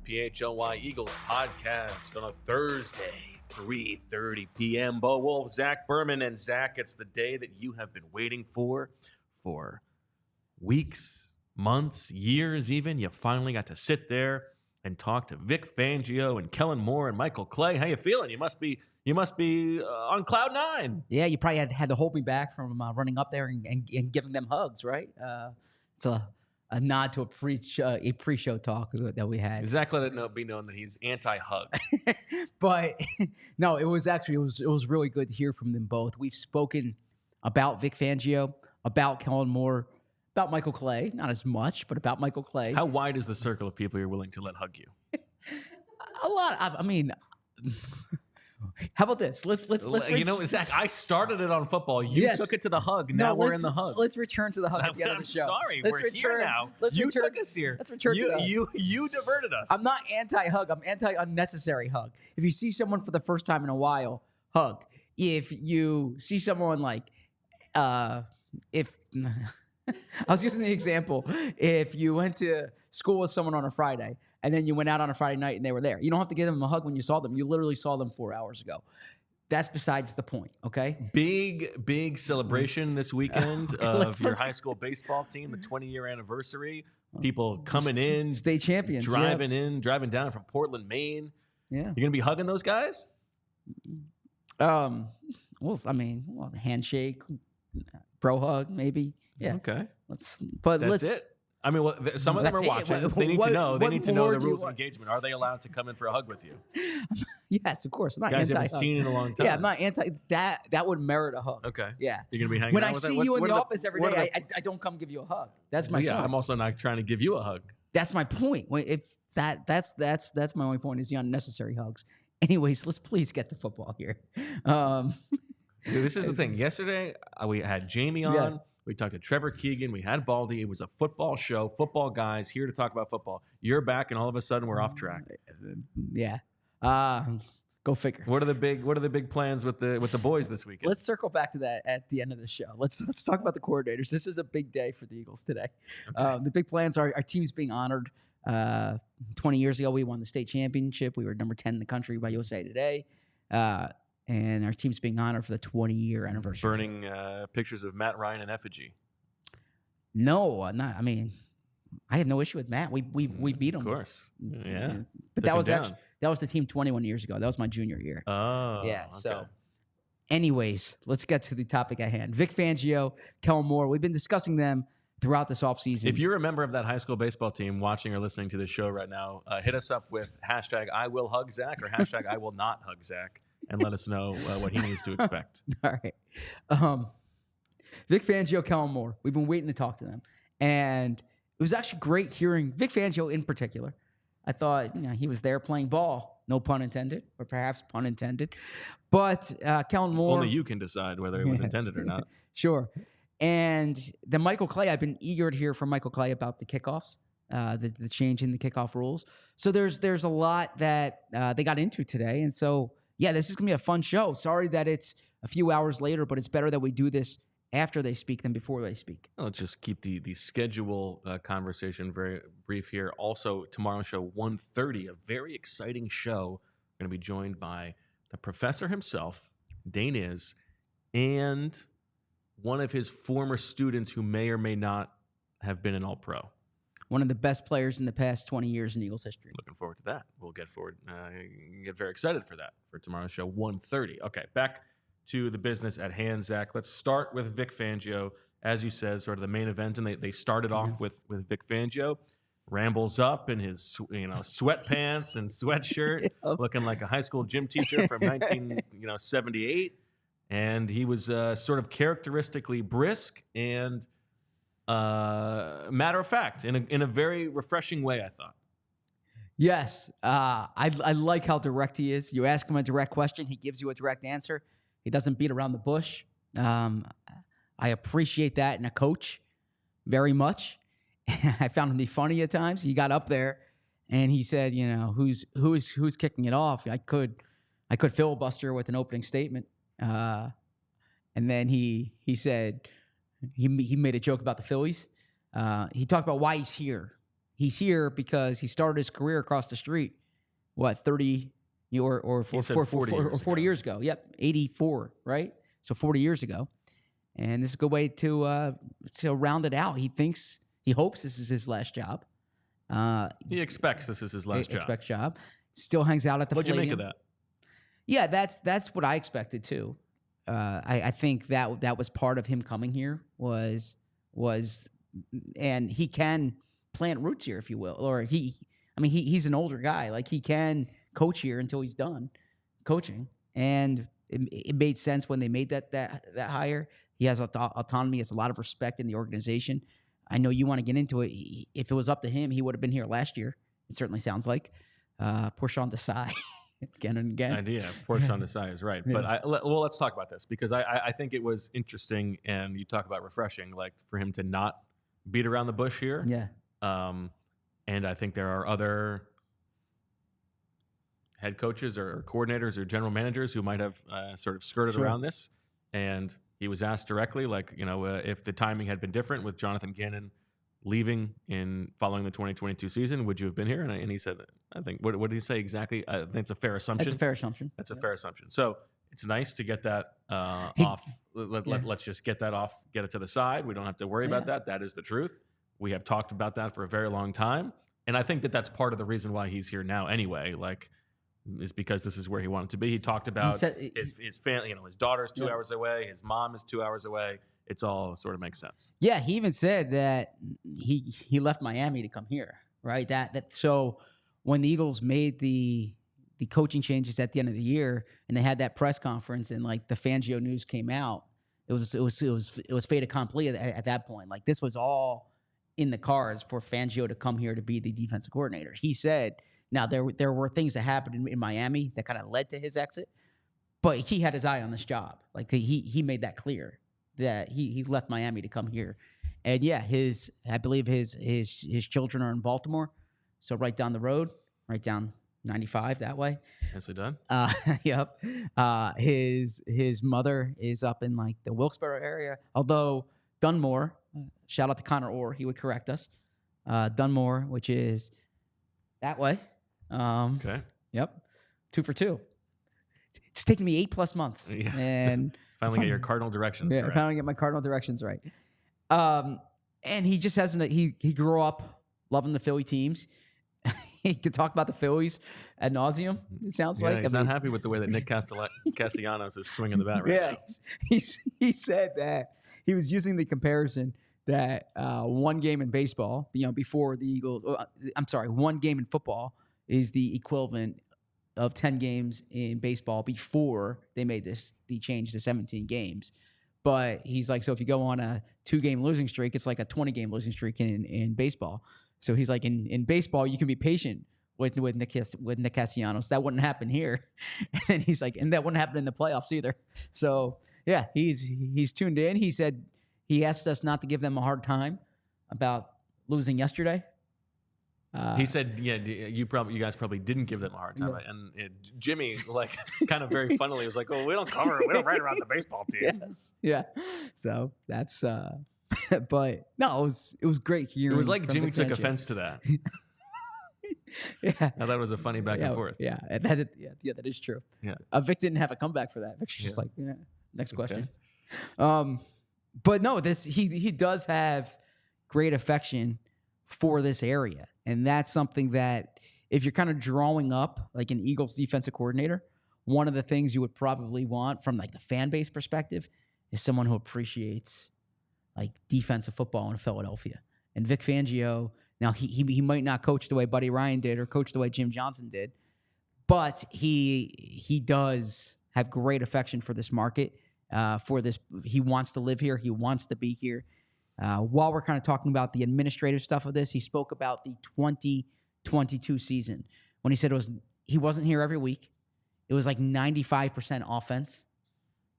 PHLY Eagles podcast on a Thursday, 3:30 p.m. Bo Wulf, Zach Berman, and Zach, it's the day that you have been waiting for weeks, months, years even. You finally got to sit there and talk to Vic Fangio and Kellen Moore and Michael Clay. How you feeling? You must be on cloud nine. Yeah, you probably had to hold me back from running up there and giving them hugs, right? It's a nod to a pre-show talk that we had. Zach let it be known that he's anti-hug. But no, it was really good to hear from them both. We've spoken about Vic Fangio, about Kellen Moore, about Michael Clay, not as much, but about Michael Clay. How wide is the circle of people you're willing to let hug you? A lot. I mean, how about this? Let's you know, Zach, I started it on football. You took it to the hug. Now we're in the hug. Let's return to the hug at the end of the show. I'm sorry, we're here now. You took us here. Let's return to the hug. You diverted us. I'm not anti-hug. I'm anti-unnecessary hug. If you see someone for the first time in a while, hug. If you see someone if I was using the example, if you went to school with someone on a Friday and then you went out on a Friday night and they were there, you don't have to give them a hug when you saw them. You literally saw them 4 hours ago. That's besides the point, okay? Big celebration this weekend of your high school baseball team, the 20-year anniversary. People coming in. State champions. Driving down from Portland, Maine. Yeah. You're going to be hugging those guys? Handshake, bro hug, maybe. Yeah. Okay. That's it. I mean, some of them are watching. They need to know. They need to know the rules of engagement. Are they allowed to come in for a hug with you? Yes, of course. I'm not guys anti-hug. You haven't seen in a long time. Yeah, I'm not anti. That would merit a hug. Okay. Yeah. You're gonna be hanging when out I with see you in the office every day, I don't come give you a hug. That's my point. I'm also not trying to give you a hug. That's my point. If that's my only point is the unnecessary hugs. Anyways, let's please get to football here. Dude, this is the thing. Yesterday we had Jamie on. Yeah. We talked to Trevor Keegan. We had Baldy. It was a football show. Football guys here to talk about football. You're back, and all of a sudden we're off track. Yeah. Go figure. What are the big plans with the boys this weekend? Let's circle back to that at the end of the show. Let's talk about the coordinators. This is a big day for the Eagles today. Okay. The big plans are our team's being honored. 20 years ago, we won the state championship. We were number 10 in the country by USA Today. And our team's being honored for the 20-year anniversary. Burning pictures of Matt Ryan in effigy. No, not. I mean, I have no issue with Matt. We beat him. Of course. Yeah. But that was the team 21 years ago. That was my junior year. Oh. Yeah. Okay. So, anyways, let's get to the topic at hand. Vic Fangio, Kellen Moore. We've been discussing them throughout this offseason. If you're a member of that high school baseball team watching or listening to this show right now, hit us up with hashtag I will hug Zach or hashtag I will not hug Zach. And let us know what he needs to expect. All right. Vic Fangio, Kellen Moore. We've been waiting to talk to them. And it was actually great hearing Vic Fangio in particular. I thought he was there playing ball. No pun intended, or perhaps pun intended. But Kellen Moore. Only you can decide whether it was intended or not. Sure. And then Michael Clay. I've been eager to hear from Michael Clay about the kickoffs, the change in the kickoff rules. So there's a lot that they got into today. And so, yeah, this is going to be a fun show. Sorry that it's a few hours later, but it's better that we do this after they speak than before they speak. Let's just keep the schedule conversation very brief here. Also, tomorrow's show, 1:30, a very exciting show. We're going to be joined by the professor himself, Dane Is, and one of his former students who may or may not have been an All-Pro. One of the best players in the past 20 years in Eagles history. Looking forward to that. We'll get very excited for that for tomorrow's show, 1:30. Okay, back to the business at hand, Zach. Let's start with Vic Fangio. As you said, sort of the main event, and they started off with Vic Fangio. Rambles up in his sweatpants and sweatshirt, looking like a high school gym teacher from 1978. And he was sort of characteristically brisk and matter of fact, in a very refreshing way, I thought. Yes, I like how direct he is. You ask him a direct question, he gives you a direct answer. He doesn't beat around the bush. I appreciate that in a coach very much. I found him to be funny at times. He got up there and he said, who's kicking it off? I could filibuster with an opening statement. And then he said. He made a joke about the Phillies. He talked about why he's here. he's here because he started his career across the street. What 30 or He said 40 years ago? Yep, 84, right? So 40 years ago, and this is a good way to round it out. He hopes this is his last job. He expects this is his last job. Expects job. Still hangs out at the. What'd you make of that? Yeah, that's what I expected too. I think that was part of him coming here was, and he can plant roots here, if you will, or he's an older guy, like he can coach here until he's done coaching, and it made sense when they made that hire. He has autonomy, has a lot of respect in the organization. I know you want to get into it. If it was up to him, he would have been here last year. It certainly sounds like. Portion Desai. Again and again. Idea. Portion Desai is right. Yeah. But let's talk about this because I think it was interesting, and you talk about refreshing, like for him to not beat around the bush here. Yeah. And I think there are other head coaches or coordinators or general managers who might have sort of skirted around this. And he was asked directly, like, if the timing had been different with Jonathan Gannon leaving following the 2022 season, would you have been here? And he said, I think, what did he say exactly? I think it's a fair assumption. That's a fair assumption. That's a fair assumption. So it's nice to get that off. Let's just get that off, get it to the side. We don't have to worry about that. That is the truth. We have talked about that for a very long time. And I think that's part of the reason why he's here now anyway, is because this is where he wanted to be. He talked about his family, his daughter's 2 hours away, his mom is 2 hours away. It's all sort of makes sense. Yeah, he even said that he left Miami to come here, right? So when the Eagles made the coaching changes at the end of the year, and they had that press conference, and like the Fangio news came out, it was fait accompli at that point. Like this was all in the cards for Fangio to come here to be the defensive coordinator. He said, now there were things that happened in Miami that kind of led to his exit, but he had his eye on this job. Like he made that clear that he left Miami to come here. And yeah, I believe his children are in Baltimore, so right down the road, right down 95 that way. Nicely done. Yep. His mother is up in like the Wilkes-Barre area, although Dunmore, shout out to Connor Orr, he would correct us. Dunmore, which is that way. Okay. Yep. 2 for 2. It's taken me 8+ months. Yeah. And finally get your cardinal directions correct. Finally get my cardinal directions right. And he just hasn't. He grew up loving the Philly teams. He could talk about the Phillies ad nauseum. It sounds like he's not happy with the way that Nick Castellanos is swinging the bat right now. He said that he was using the comparison that one game in baseball, before the Eagles. One game in football is the equivalent of 10 games in baseball before they made the change to 17 games. But he's like, so if you go on a 2-game losing streak, it's like a 20-game losing streak in baseball. So he's like, in baseball, you can be patient with Nick Castellanos. That wouldn't happen here. And then he's like, and that wouldn't happen in the playoffs either. So yeah, he's tuned in. He said he asked us not to give them a hard time about losing yesterday. He said, "Yeah, you guys probably didn't give them a hard time." Yeah. And Jimmy, like, kind of very funnily, was like, "Oh, we don't write around the baseball team." Yes. Yeah. So that's, but no, it was great hearing. It was like Jimmy took offense to that. Yeah, I thought it was a funny back and forth. Yeah, that is true. Yeah, Vic didn't have a comeback for that. Vic's just like, next question. But no, he does have great affection for this area. And that's something that if you're kind of drawing up like an Eagles defensive coordinator, one of the things you would probably want from like the fan base perspective is someone who appreciates like defensive football in Philadelphia. And Vic Fangio, now he might not coach the way Buddy Ryan did or coach the way Jim Johnson did, but he does have great affection for this market, for this. He wants to live here. He wants to be here. While we're kind of talking about the administrative stuff of this, he spoke about the 2022 season when he said he wasn't here every week. It was like 95% offense.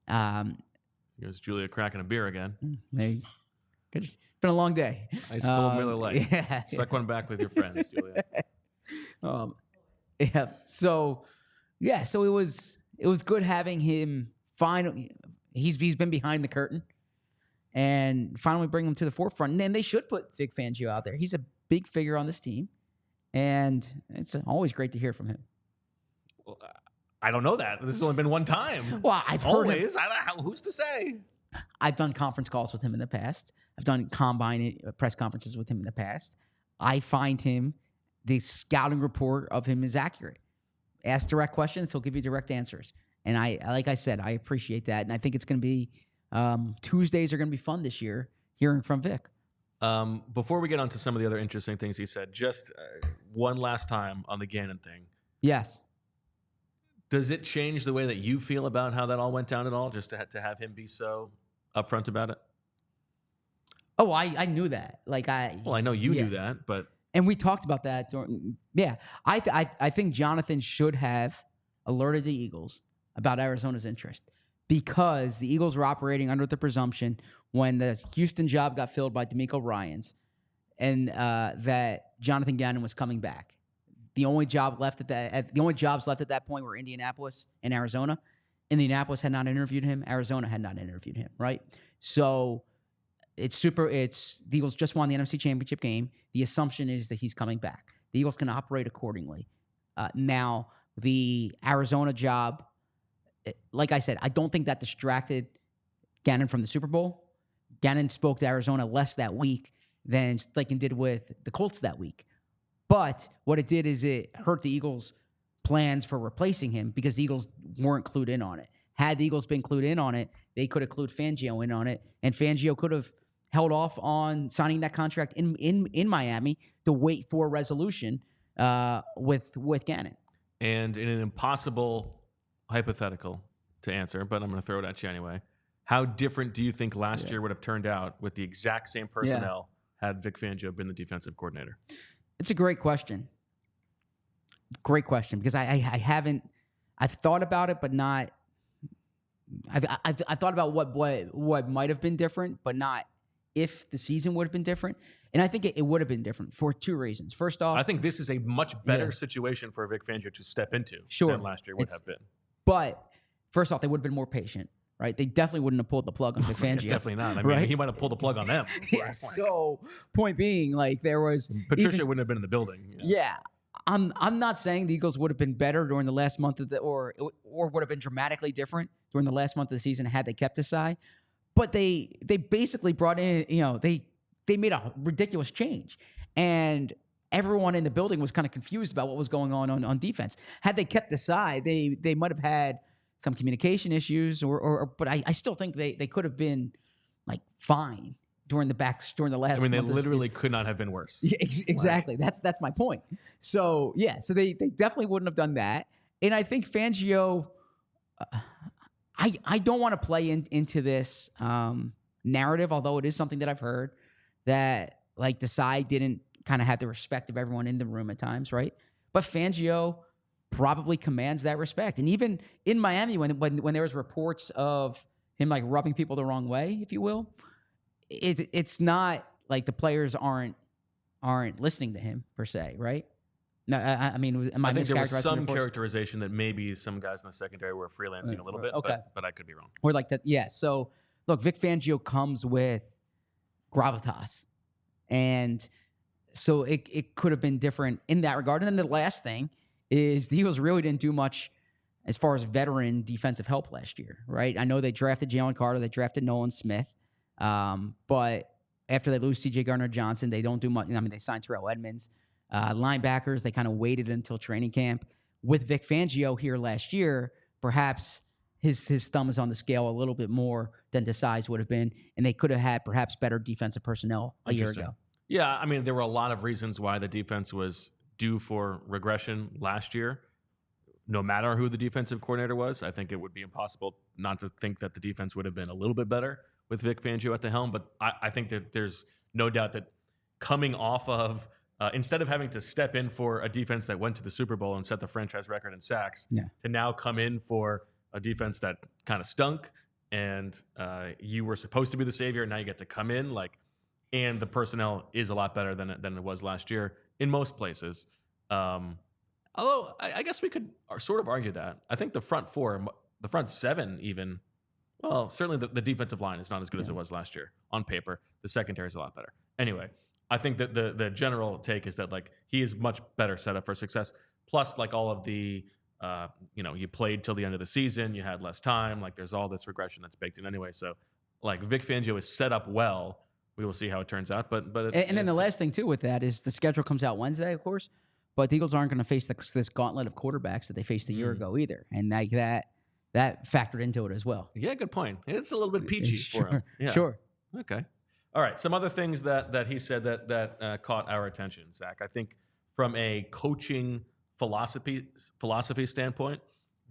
It was Julia cracking a beer again. It's been a long day. Ice cold Miller Lite. Yeah. Suck one back with your friends, Julia. Yeah. So it was good having him finally. He's been behind the curtain. And finally bring him to the forefront. And then they should put Vic Fangio out there. He's a big figure on this team, and it's always great to hear from him. Well, I don't know that. This has only been one time. Well, I've heard him. Always. Who's to say? I've done conference calls with him in the past. I've done combine press conferences with him in the past. I find the scouting report of him is accurate. Ask direct questions, he'll give you direct answers. And like I said, I appreciate that. And I think it's going to be, Tuesdays are going to be fun this year, hearing from Vic. Before we get on to some of the other interesting things he said, just one last time on the Gannon thing. Yes. Does it change the way that you feel about how that all went down at all, just to have him be so upfront about it? Oh, I knew that. Well, I know you knew that, but... And we talked about that. I think Jonathan should have alerted the Eagles about Arizona's interest, because the Eagles were operating under the presumption when the Houston job got filled by D'Amico Ryans, and that Jonathan Gannon was coming back. The only jobs left at that point were Indianapolis and Arizona. Indianapolis had not interviewed him. Arizona had not interviewed him. Right. So the Eagles just won the NFC Championship game. The assumption is that he's coming back. The Eagles can operate accordingly. Now, the Arizona job, like I said, I don't think that distracted Gannon from the Super Bowl. Gannon spoke to Arizona less that week than Steichen did with the Colts that week. But what it did is it hurt the Eagles' plans for replacing him, because the Eagles weren't clued in on it. Had the Eagles been clued in on it, they could have clued Fangio in on it, and Fangio could have held off on signing that contract in Miami to wait for a resolution with Gannon. And in an impossible hypothetical to answer, but I'm going to throw it at you anyway, how different do you think last year would have turned out with the exact same personnel had Vic Fangio been the defensive coordinator? It's a great question. Great question, because I've thought about it, but not. I've thought about what might have been different, but not if the season would have been different. And I think it would have been different for two reasons. First off, I think this is a much better situation for Vic Fangio to step into than last year would have been. But first off, they would have been more patient, right? They definitely wouldn't have pulled the plug on Vic Fangio. Definitely not. I mean, he might have pulled the plug on them. Yeah, so point being, there was Patricia wouldn't have been in the building. Yeah. I'm not saying the Eagles would have been better during the last month of or would have been dramatically different during the last month of the season had they kept Desai, but they basically brought in, they made a ridiculous change, and everyone in the building was kind of confused about what was going on defense. Had they kept Desai, they might have had some communication issues, but I still think they could have been fine during the last. I mean, they literally could not have been worse. Yeah, exactly. That's my point. So so they definitely wouldn't have done that. And I think Fangio, I don't want to play into this narrative, although it is something that I've heard, that Desai didn't kind of have the respect of everyone in the room at times, right? But Fangio probably commands that respect. And even in Miami, when there was reports of him rubbing people the wrong way, if you will, it's not like the players aren't listening to him per se, right? No, I mean, am I think there was some characterization that maybe some guys in the secondary were freelancing a little bit, okay. but I could be wrong. Or that, yeah. So look, Vic Fangio comes with gravitas, and so it could have been different in that regard. And then the last thing is the Eagles really didn't do much as far as veteran defensive help last year, right? I know they drafted Jalen Carter, they drafted Nolan Smith. But after they lose C.J. Gardner-Johnson, they don't do much. I mean, they signed Terrell Edmonds. Linebackers, they kind of waited until training camp. With Vic Fangio here last year, perhaps his thumb is on the scale a little bit more than Desai's would have been, and they could have had perhaps better defensive personnel a year ago. Yeah, I mean, there were a lot of reasons why the defense was due for regression last year. No matter who the defensive coordinator was, I think it would be impossible not to think that the defense would have been a little bit better with Vic Fangio at the helm. But I think that there's no doubt that coming off of, instead of having to step in for a defense that went to the Super Bowl and set the franchise record in sacks, to now come in for a defense that kind of stunk, and you were supposed to be the savior, and now you get to come in, and the personnel is a lot better than it was last year in most places. Although I guess we could sort of argue that. I think the front four, the front seven even, well, certainly the defensive line is not as good as it was last year on paper. The secondary is a lot better. Anyway, I think that the general take is that like he is much better set up for success. Plus, like all of the you played till the end of the season, you had less time. Like there's all this regression that's baked in anyway. So like Vic Fangio is set up well. We will see how it turns out. But and then the last thing too with that is the schedule comes out Wednesday, of course. But the Eagles aren't going to face this gauntlet of quarterbacks that they faced a year ago either, and like that factored into it as well. Yeah, good point. It's a little bit peachy for him. Yeah. Sure. Okay. All right. Some other things that he said that caught our attention, Zach. I think from a coaching philosophy standpoint,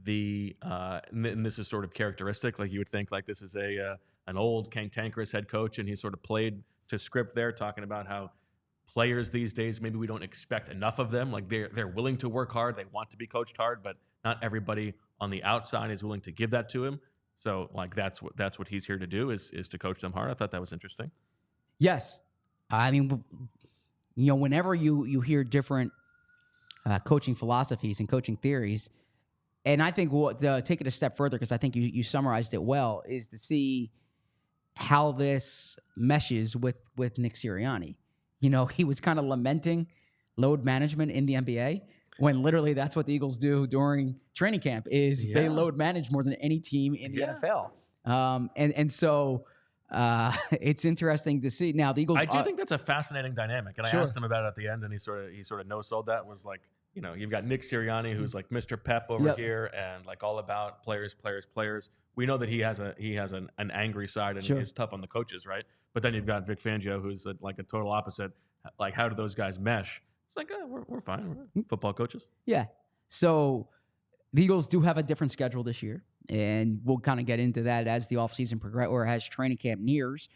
and this is sort of characteristic. Like you would think, like this is an old cantankerous head coach, and he sort of played to script there, talking about how players these days maybe we don't expect enough of them. Like they're willing to work hard, they want to be coached hard, but not everybody on the outside is willing to give that to him. So like that's what he's here to do is to coach them hard. I thought that was interesting. Yes, I mean, whenever you hear different coaching philosophies and coaching theories, and I think take it a step further because I think you summarized it well, is to see how this meshes with Nick Sirianni. He was kind of lamenting load management in the NBA when literally that's what the Eagles do during training camp is they load manage more than any team in the NFL. So it's interesting to see. Now the Eagles. I do think that's a fascinating dynamic, and I asked him about it at the end, and he sort of no-sold that. Was like, you've got Nick Sirianni, who's like Mr. Pep over here, and like all about players. We know that he has an angry side and he's tough on the coaches, right? But then you've got Vic Fangio, who's like a total opposite. Like, how do those guys mesh? It's like, we're fine. We're football coaches. Yeah. So the Eagles do have a different schedule this year, and we'll kind of get into that as the offseason progresses or as training camp nears.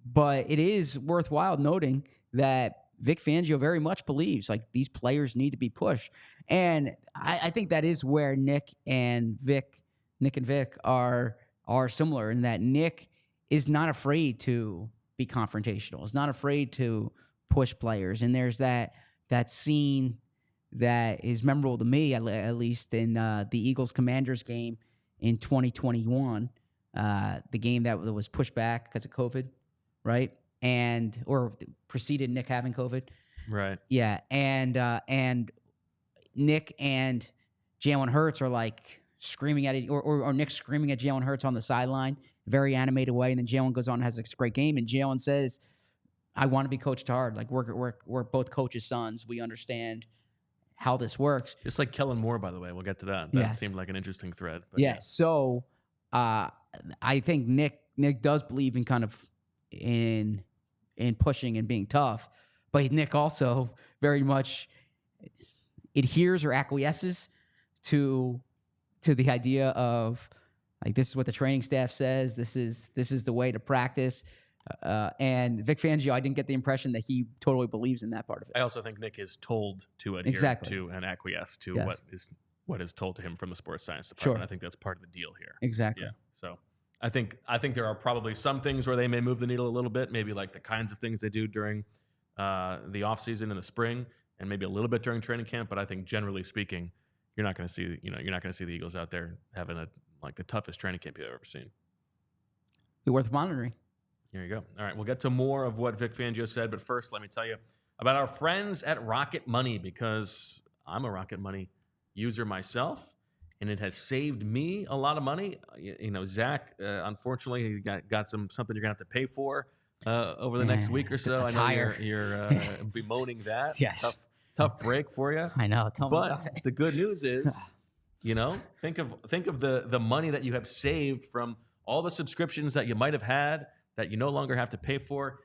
But it is worthwhile noting that Vic Fangio very much believes like these players need to be pushed. And I think that is where Nick and Vic are similar in that Nick is not afraid to be confrontational. Is not afraid to push players. And there's that scene that is memorable to me, at least in the Eagles-Commanders game in 2021, the game that was pushed back because of COVID, right? Or preceded Nick having COVID. Right. Yeah. And Nick and Jalen Hurts are like screaming at it, or Nick screaming at Jalen Hurts on the sideline, very animated way. And then Jalen goes on and has a great game. And Jalen says, I want to be coached hard. Like we're both coaches' sons. We understand how this works. Just like Kellen Moore, by the way. We'll get to that. That seemed like an interesting thread. But yeah. So I think Nick does believe in kind of in pushing and being tough, but Nick also very much adheres or acquiesces to the idea of like this is what the training staff says. This is the way to practice. And Vic Fangio, I didn't get the impression that he totally believes in that part of it. I also think Nick is told to adhere to and acquiesce to what is told to him from the sports science department. Sure. I think that's part of the deal here. Exactly. Yeah. So I think there are probably some things where they may move the needle a little bit, maybe like the kinds of things they do during the off season in the spring, and maybe a little bit during training camp. But I think generally speaking, you're not going to see the Eagles out there having the toughest training camp you've ever seen. Be worth monitoring. Here you go. All right, we'll get to more of what Vic Fangio said, but first, let me tell you about our friends at Rocket Money, because I'm a Rocket Money user myself, and it has saved me a lot of money. Zach, unfortunately, he got something you're gonna have to pay for over the next week or so. I know you're bemoaning that. Yes. Tough break for you. I know. Tell me about it. The good news is, think of the money that you have saved from all the subscriptions that you might have had that you no longer have to pay for.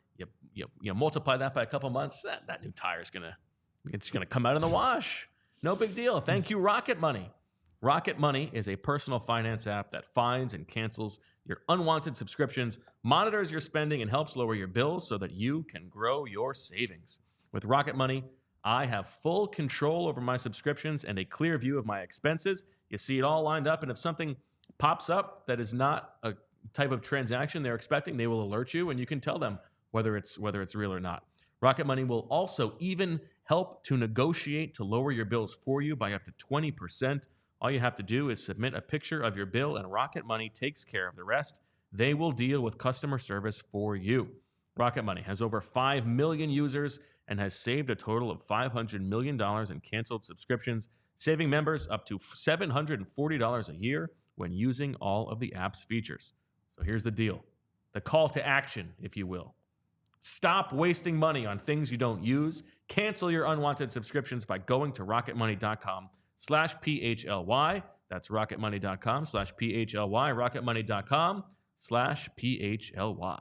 You multiply that by a couple months, that new tire is gonna come out in the wash. No big deal. Thank you, Rocket Money. Rocket Money is a personal finance app that finds and cancels your unwanted subscriptions, monitors your spending, and helps lower your bills so that you can grow your savings. With Rocket Money, I have full control over my subscriptions and a clear view of my expenses. You see it all lined up, and if something pops up that is not a type of transaction they're expecting, they will alert you, and you can tell them whether it's real or not. Rocket Money will also even help to negotiate to lower your bills for you by up to 20%. All you have to do is submit a picture of your bill, and Rocket Money takes care of the rest. They will deal with customer service for you. Rocket Money has over 5 million users and has saved a total of $500 million in canceled subscriptions, saving members up to $740 a year when using all of the app's features. So here's the deal. The call to action, if you will. Stop wasting money on things you don't use. Cancel your unwanted subscriptions by going to rocketmoney.com/PHLY. That's rocketmoney.com/PHLY. rocketmoney.com/PHLY.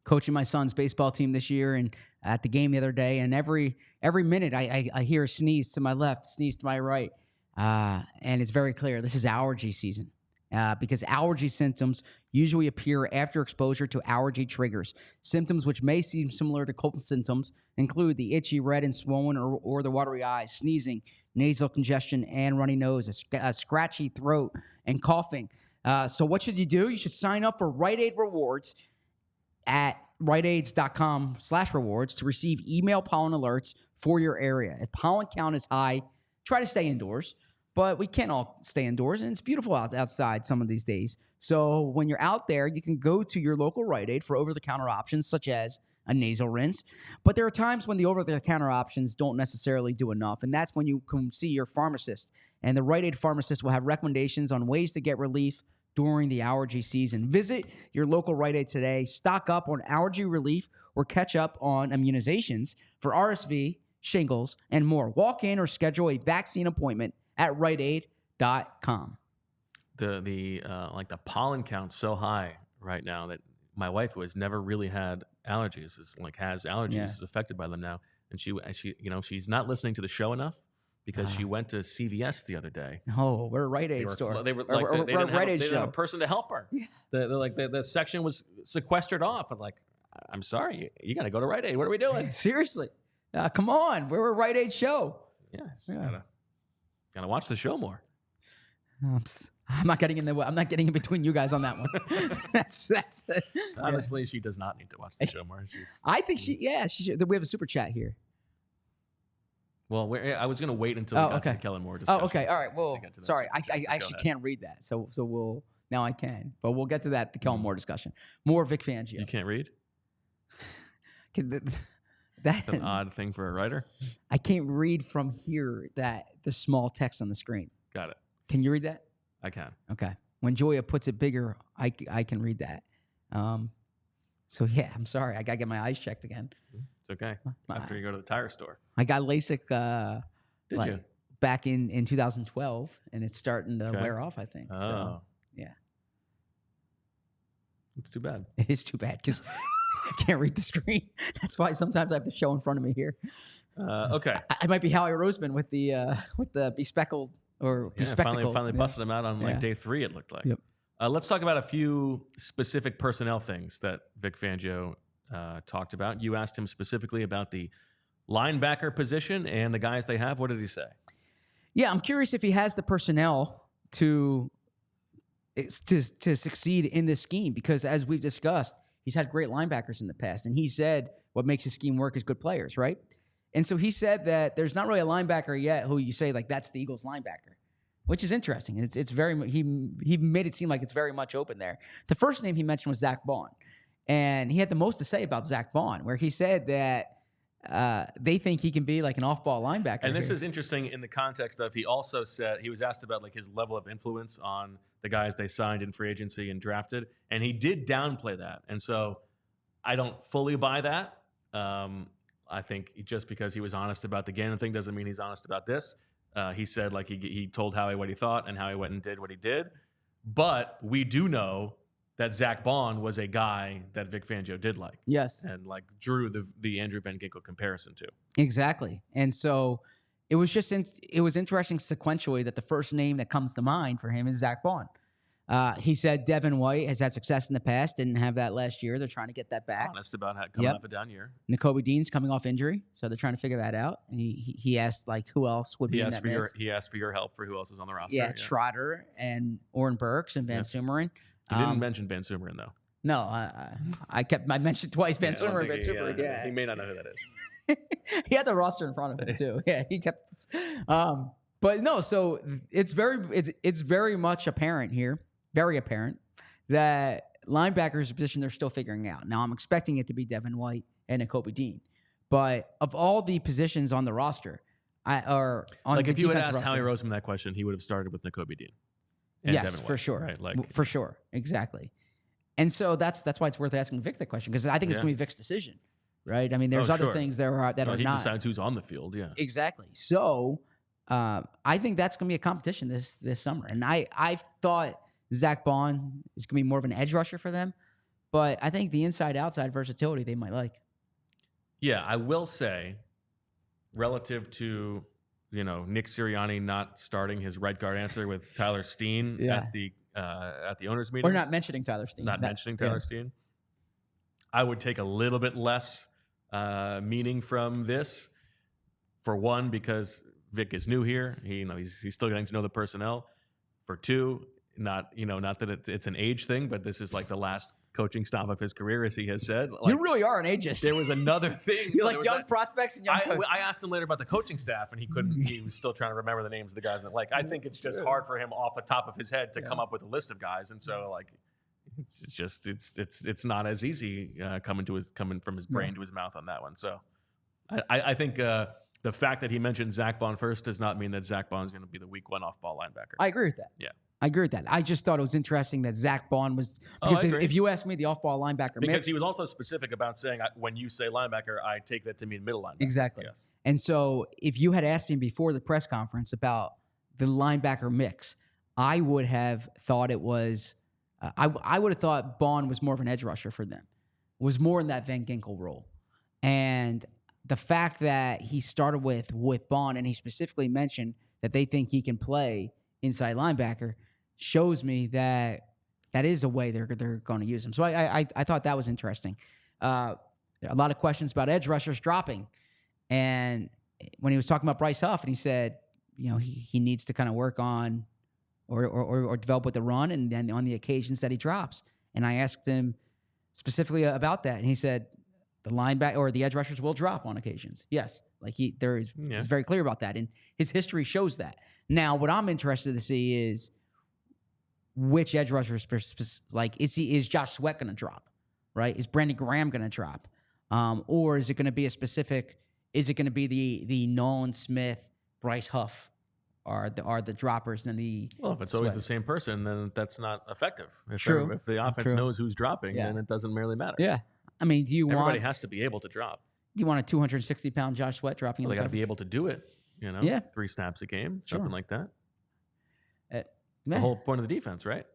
Coaching my son's baseball team this year, and at the game the other day, and every minute I hear a sneeze to my left, sneeze to my right, and it's very clear this is allergy season. Because allergy symptoms usually appear after exposure to allergy triggers. Symptoms which may seem similar to cold symptoms include the itchy, red, and swollen or the watery eyes, sneezing, nasal congestion, and runny nose, a scratchy throat, and coughing. So what should you do? You should sign up for Rite Aid Rewards at riteaids.com/rewards to receive email pollen alerts for your area. If pollen count is high, try to stay indoors. But we can't all stay indoors, and it's beautiful outside some of these days. So when you're out there, you can go to your local Rite Aid for over-the-counter options, such as a nasal rinse. But there are times when the over-the-counter options don't necessarily do enough, and that's when you can see your pharmacist. And the Rite Aid pharmacist will have recommendations on ways to get relief during the allergy season. Visit your local Rite Aid today. Stock up on allergy relief or catch up on immunizations for RSV, shingles, and more. Walk in or schedule a vaccine appointment at riteaid.com. The pollen count's so high right now that my wife, who has never really had allergies, has allergies, is affected by them now, and she's not listening to the show enough because she went to CVS the other day. Oh, we're a Rite Aid store. They didn't have a person to help her. Yeah. The section was sequestered off. I'm sorry, you got to go to Rite Aid. What are we doing? Seriously, come on, we're a Rite Aid show. Yeah. Gotta watch the show more. I'm not getting I'm not getting in between you guys on that one. that's Honestly, she does not need to watch the show more. I think she should. We have a super chat here. Well, I was gonna wait until we got to the Kellen Moore discussion. Oh, okay. All right. Well, sorry, I actually can't read that. So now I can, but we'll get to that. The Kellen Moore discussion. More Vic Fangio. You can't read. That's an odd thing for a writer. I can't read from here the small text on the screen. Got it. Can you read that? I can. Okay. When Joya puts it bigger, I can read that. So yeah, I'm sorry. I gotta get my eyes checked again. It's okay. After you go to the tire store. I got LASIK. Did you? Back in 2012, and it's starting to wear off, I think. Oh. So, yeah. It's too bad. It is too bad because I can't read the screen. That's why sometimes I have the show in front of me here. Okay. I might be Howie Roseman with the bespectacled or bespectacled. Finally busted him out on day 3. It looked like. Yep. Let's talk about a few specific personnel things that Vic Fangio talked about. You asked him specifically about the linebacker position and the guys they have. What did he say? Yeah, I'm curious if he has the personnel to succeed in this scheme because, as we've discussed, he's had great linebackers in the past, and he said what makes his scheme work is good players, right? And so he said that there's not really a linebacker yet who you say that's the Eagles linebacker, which is interesting. It's very he made it seem like it's very much open there. The first name he mentioned was Zach Bond, and he had the most to say about Zach Bond, where he said that they think he can be like an off-ball linebacker. And this is interesting in the context of he also said he was asked about his level of influence on the guys they signed in free agency and drafted, and he did downplay that. And so I don't fully buy that. I think just because he was honest about the Gannon thing doesn't mean he's honest about this. He said he told Howie what he thought and how he went and did what he did. But we do know that Zach Bond was a guy that Vic Fangio did like. Yes. And drew the Andrew Van Ginkel comparison to. Exactly. And so it was it was interesting sequentially that the first name that comes to mind for him is Zach Bond. He said Devin White has had success in the past, didn't have that last year. They're trying to get that back. Honest about coming off a down year. N'Kobe Dean's coming off injury, so they're trying to figure that out. And he asked who else would be in that mix. He asked for your help for who else is on the roster. Yeah, Trotter and Oren Burks and Van Sumeren. He didn't mention Van Sumeren though. No, I mentioned twice Van Sumeren. Van Sumeren. Yeah, he may not know who that is. He had the roster in front of him too. Yeah, he kept. But no, so it's very much apparent here. Very apparent that linebacker is a position they're still figuring out. Now, I'm expecting it to be Devin White and Nakobe Dean. But of all the positions on the roster, if you had asked Howie Roseman that question, he would have started with Nakobe Dean. And yes, Devin White, for sure. Right? For sure. Exactly. And so that's why it's worth asking Vic that question, because I think it's going to be Vic's decision, right? I mean, there's other things that are he not. He decides who's on the field, yeah. Exactly. So I think that's going to be a competition this summer. And I thought Zach Bond is going to be more of an edge rusher for them, but I think the inside-outside versatility they might like. Yeah, I will say, relative to Nick Sirianni not starting his right guard answer with Tyler Steen at the owners' meeting, or not mentioning Tyler Steen, Steen, I would take a little bit less meaning from this. For one, because Vic is new here, he's still getting to know the personnel. For two, not that it's an age thing, but this is like the last coaching stop of his career, as he has said. Like, you really are an ageist. There was another thing. You like young prospects and young I asked him later about the coaching staff, and he couldn't. He was still trying to remember the names of the guys. That I think it's just hard for him off the top of his head to come up with a list of guys, and so it's not as easy coming from his brain to his mouth on that one. So I think the fact that he mentioned Zach Bond first does not mean that Zach Bond is going to be the week one off-ball linebacker. I agree with that. Yeah. I agree with that. I just thought it was interesting that Zach Bond was, because if you ask me, the off-ball linebacker because he was also specific about saying, when you say linebacker, I take that to mean middle linebacker. Exactly. Yes. And so if you had asked me before the press conference about the linebacker mix, I would have thought it was I would have thought Bond was more of an edge rusher for them, was more in that Van Ginkel role. And the fact that he started with Bond, and he specifically mentioned that they think he can play inside linebacker, shows me that is a way they're going to use him. So I thought that was interesting. A lot of questions about edge rushers dropping. And when he was talking about Bryce Huff, and he said, he needs to kind of work on or develop with the run, and then on the occasions that he drops. And I asked him specifically about that, and he said the linebacker or the edge rushers will drop on occasions. Yes, he's very clear about that, and his history shows that. Now, what I'm interested to see is which edge rushers, is Josh Sweat going to drop, right? Is Brandon Graham going to drop, or is it going to be a specific? Is it going to be the Nolan Smith, Bryce Huff? Are the droppers and the if it's always the same person, then that's not effective. True. If the offense knows who's dropping, then it doesn't really matter. Yeah, I mean, everybody has to be able to drop? Do you want a 260-pound Josh Sweat dropping? Well, they got to be able to do it. 3 snaps a game, something like that. It's the whole point of the defense, right?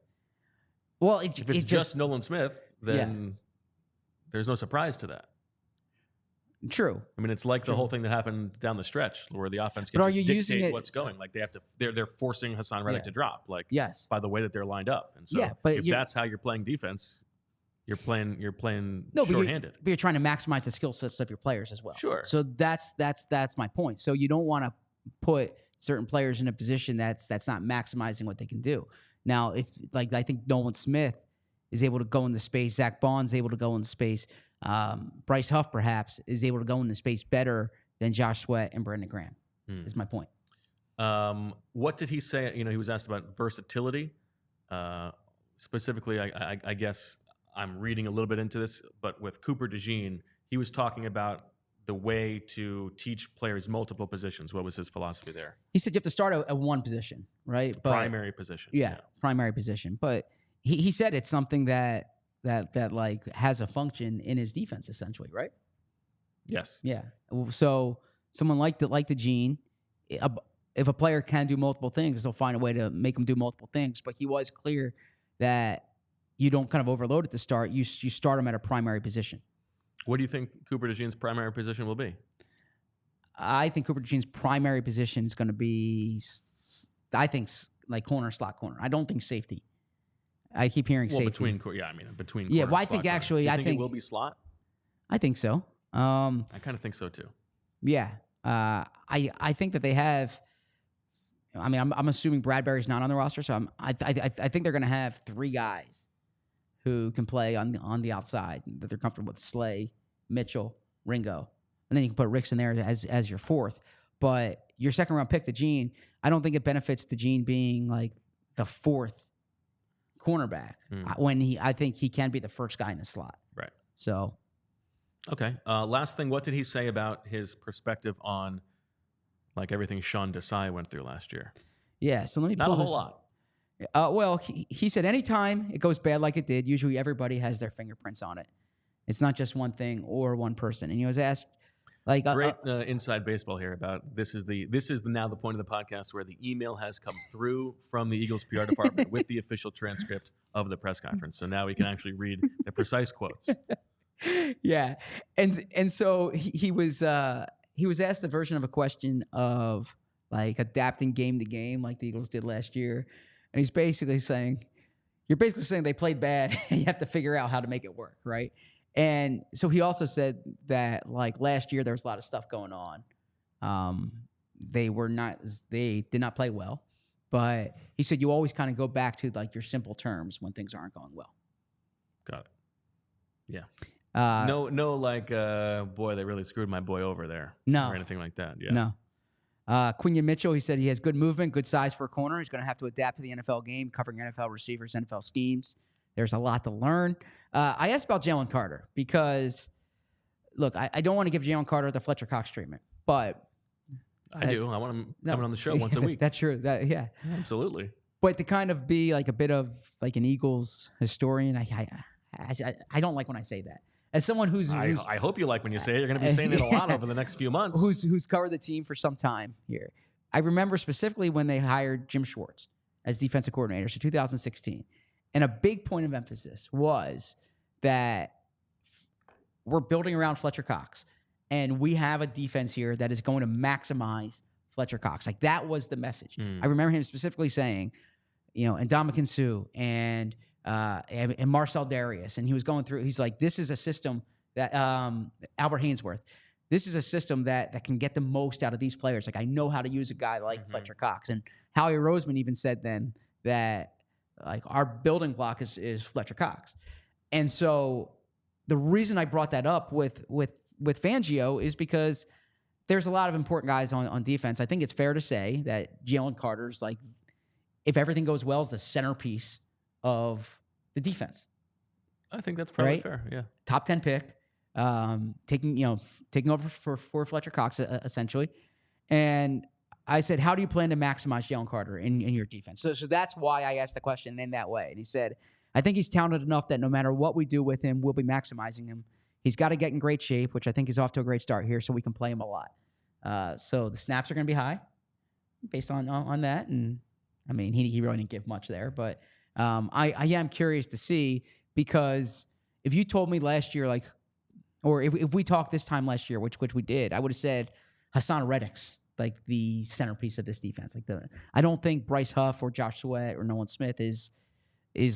Well, if it's just Nolan Smith, then there's no surprise to that. True. I mean, it's like the whole thing that happened down the stretch where the offense can just dictate what's going. Like they're forcing Hassan Reddick to drop. Yes. By the way that they're lined up. And so if that's how you're playing defense, you're playing shorthanded. But you're trying to maximize the skill sets of your players as well. Sure. So that's my point. So you don't want to put certain players in a position that's not maximizing what they can do. Now, if I think Nolan Smith is able to go into space, Zach Bond's able to go into space. Bryce Huff perhaps is able to go into space better than Josh Sweat and Brandon Graham. Is my point. What did he say? He was asked about versatility. Specifically, I guess I'm reading a little bit into this, but with Cooper DeJean, he was talking about the way to teach players multiple positions. What was his philosophy there? He said you have to start at one position, right? Primary position. Yeah, primary position. But he said it's something that has a function in his defense, essentially, right? Yes. Yeah. So someone like the Gene, if a player can do multiple things, they'll find a way to make him do multiple things. But he was clear that you don't kind of overload at the start. You start him at a primary position. What do you think Cooper DeJean's primary position will be? I think Cooper DeJean's primary position is going to be, like corner, slot corner. I don't think safety. I keep hearing safety. Between. Yeah, well, I think actually, I think it will be slot. I think so. I kind of think so too. Yeah, I think that they have. I mean, I'm assuming Bradbury's not on the roster, so I think they're going to have 3 guys who can play on the outside that they're comfortable with: Slay, Mitchell, Ringo, and then you can put Ricks in there as your 4th. But your 2nd round pick, DeJean, I don't think it benefits DeJean being like the 4th cornerback when I think he can be the first guy in the slot. Right. So, okay. Last thing, what did he say about his perspective on like everything Sean Desai went through last year? Yeah. So let me not pull a whole this. lot. Well, he said anytime it goes bad like it did, usually everybody has their fingerprints on it. It's not just one thing or one person. And he was asked, like, great inside baseball here about this is now the point of the podcast where the email has come through from the Eagles PR department with the official transcript of the press conference. So now we can actually read the precise quotes. Yeah, and so he was asked the version of a question of like adapting game to game like the Eagles did last year, and he's basically saying, you're basically saying they played bad and you have to figure out how to make it work, right? And so he also said that like last year there was a lot of stuff going on. They did not play well, but he said you always kind of go back to like your simple terms when things aren't going well. Got it. Yeah. No, like, boy, they really screwed my boy over there. No. Or anything like that. Yeah. No. Quinyon Mitchell, he said he has good movement, good size for a corner. He's going to have to adapt to the NFL game, covering NFL receivers, NFL schemes. There's a lot to learn. I asked about Jalen Carter because, look, I don't want to give Jalen Carter the Fletcher Cox treatment, but I do. I want him coming on the show once a week. That's true. Yeah, absolutely. But to kind of be like a bit of like an Eagles historian, I don't like when I say that. As someone who's I hope you like when you say it. You're going to be saying it a lot over the next few months. Who's covered the team for some time here. I remember specifically when they hired Jim Schwartz as defensive coordinator, so 2016. And a big point of emphasis was that we're building around Fletcher Cox. And we have a defense here that is going to maximize Fletcher Cox. Like, that was the message. I remember him specifically saying, and Ndamukong Suh and Marcel Darius. And he was going through, he's like, this is a system that, Albert Hainsworth, this is a system that can get the most out of these players. Like, I know how to use a guy like Fletcher Cox. And Howie Roseman even said then that, like, our building block is Fletcher Cox. And so the reason I brought that up with Fangio is because there's a lot of important guys on defense. I think it's fair to say that Jalen Carter's, like, if everything goes well, is the centerpiece of the defense. I think that's probably fair. Yeah. Top 10 pick, taking over for Fletcher Cox essentially. And I said, how do you plan to maximize Jalen Carter in your defense? So that's why I asked the question in that way. And he said, I think he's talented enough that no matter what we do with him, we'll be maximizing him. He's got to get in great shape, which I think is off to a great start here, so we can play him a lot. So the snaps are going to be high based on that. And I mean, he really didn't give much there, but I am curious to see, because if you told me last year, like, or if we talked this time last year, which we did, I would have said Hassan Reddick's like the centerpiece of this defense. Like, I don't think Bryce Huff or Josh Sweat or Nolan Smith is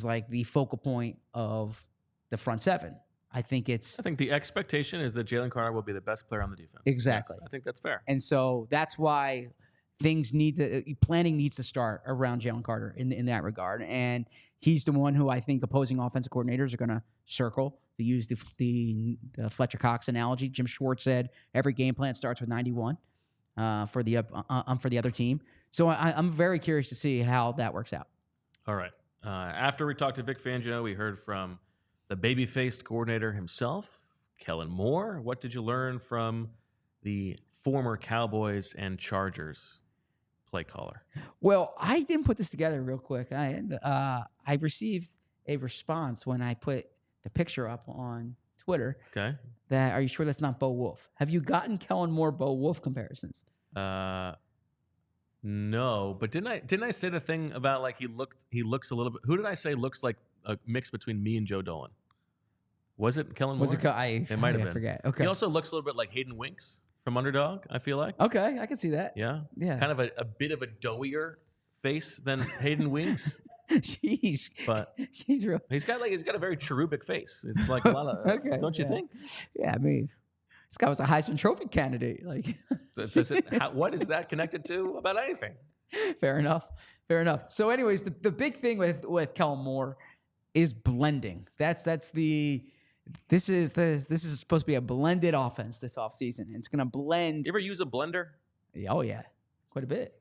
like the focal point of the front seven. I think the expectation is that Jalen Carter will be the best player on the defense. Exactly. Yes, I think that's fair. And so that's why planning needs to start around Jalen Carter in that regard. And he's the one who I think opposing offensive coordinators are going to circle, to use the Fletcher Cox analogy. Jim Schwartz said every game plan starts with 91 for the other team. So I'm very curious to see how that works out. All right. After we talked to Vic Fangio, we heard from the baby-faced coordinator himself, Kellen Moore. What did you learn from the former Cowboys and Chargers play caller? Well, I didn't put this together real quick. I received a response when I put the picture up on Twitter. Okay. That, are you sure that's not Bo Wulf? Have you gotten Kellen Moore Bo Wulf comparisons? No, but didn't I say the thing about like he looks a little bit? Who did I say looks like a mix between me and Joe Dolan? Was it Kellen Moore? It might have been. I forget. Okay. He also looks a little bit like Hayden Winks from Underdog, I feel like. Okay, I can see that. Yeah. Yeah. Kind of a bit of a doughier face than Hayden Winks. Jeez. But he's got a very cherubic face. It's like a lot of okay, don't you think? Yeah, I mean, this guy was a Heisman Trophy candidate. Like, what is that connected to about anything? Fair enough. So, anyways, the big thing with Kellen Moore is blending. This is supposed to be a blended offense this offseason. It's going to blend. You ever use a blender? Oh yeah, quite a bit.